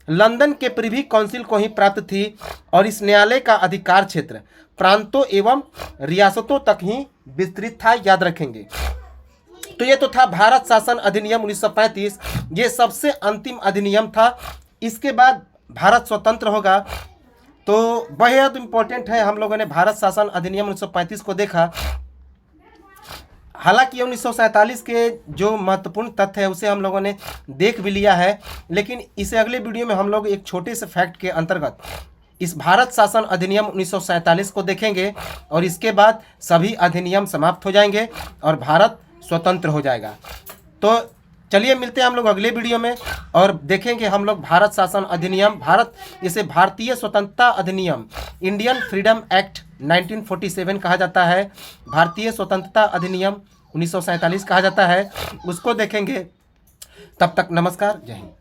लंदन के प्रिवी काउंसिल को ही प्राप्त थी और इस न्यायालय का अधिकार क्षेत्र प्रांतों एवं रियासतों तक ही विस्तृत था। याद रखेंगे। तो ये तो था भारत शासन अधिनियम 1935। ये सबसे अंतिम अधिनियम था। इसके बाद भारत स्वतंत्र होगा। तो बेहद इम्पोर्टेंट है। हम लोगों ने भारत शासन अधिनियम 1935 को देखा। हालांकि 1947 के जो महत्वपूर्ण तथ्य है उसे हम लोगों ने देख भी लिया है, लेकिन इसे अगले वीडियो में हम लोग एक छोटे से फैक्ट के अंतर्गत इस भारत शासन अधिनियम 1947 को देखेंगे और इसके बाद सभी अधिनियम समाप्त हो जाएंगे और भारत स्वतंत्र हो जाएगा। तो चलिए मिलते हैं हम लोग अगले वीडियो में और देखेंगे हम लोग भारत शासन अधिनियम, इसे भारतीय स्वतंत्रता अधिनियम, इंडियन फ्रीडम एक्ट 1947 कहा जाता है, भारतीय स्वतंत्रता अधिनियम 1947 कहा जाता है, उसको देखेंगे। तब तक नमस्कार, जय हिंद।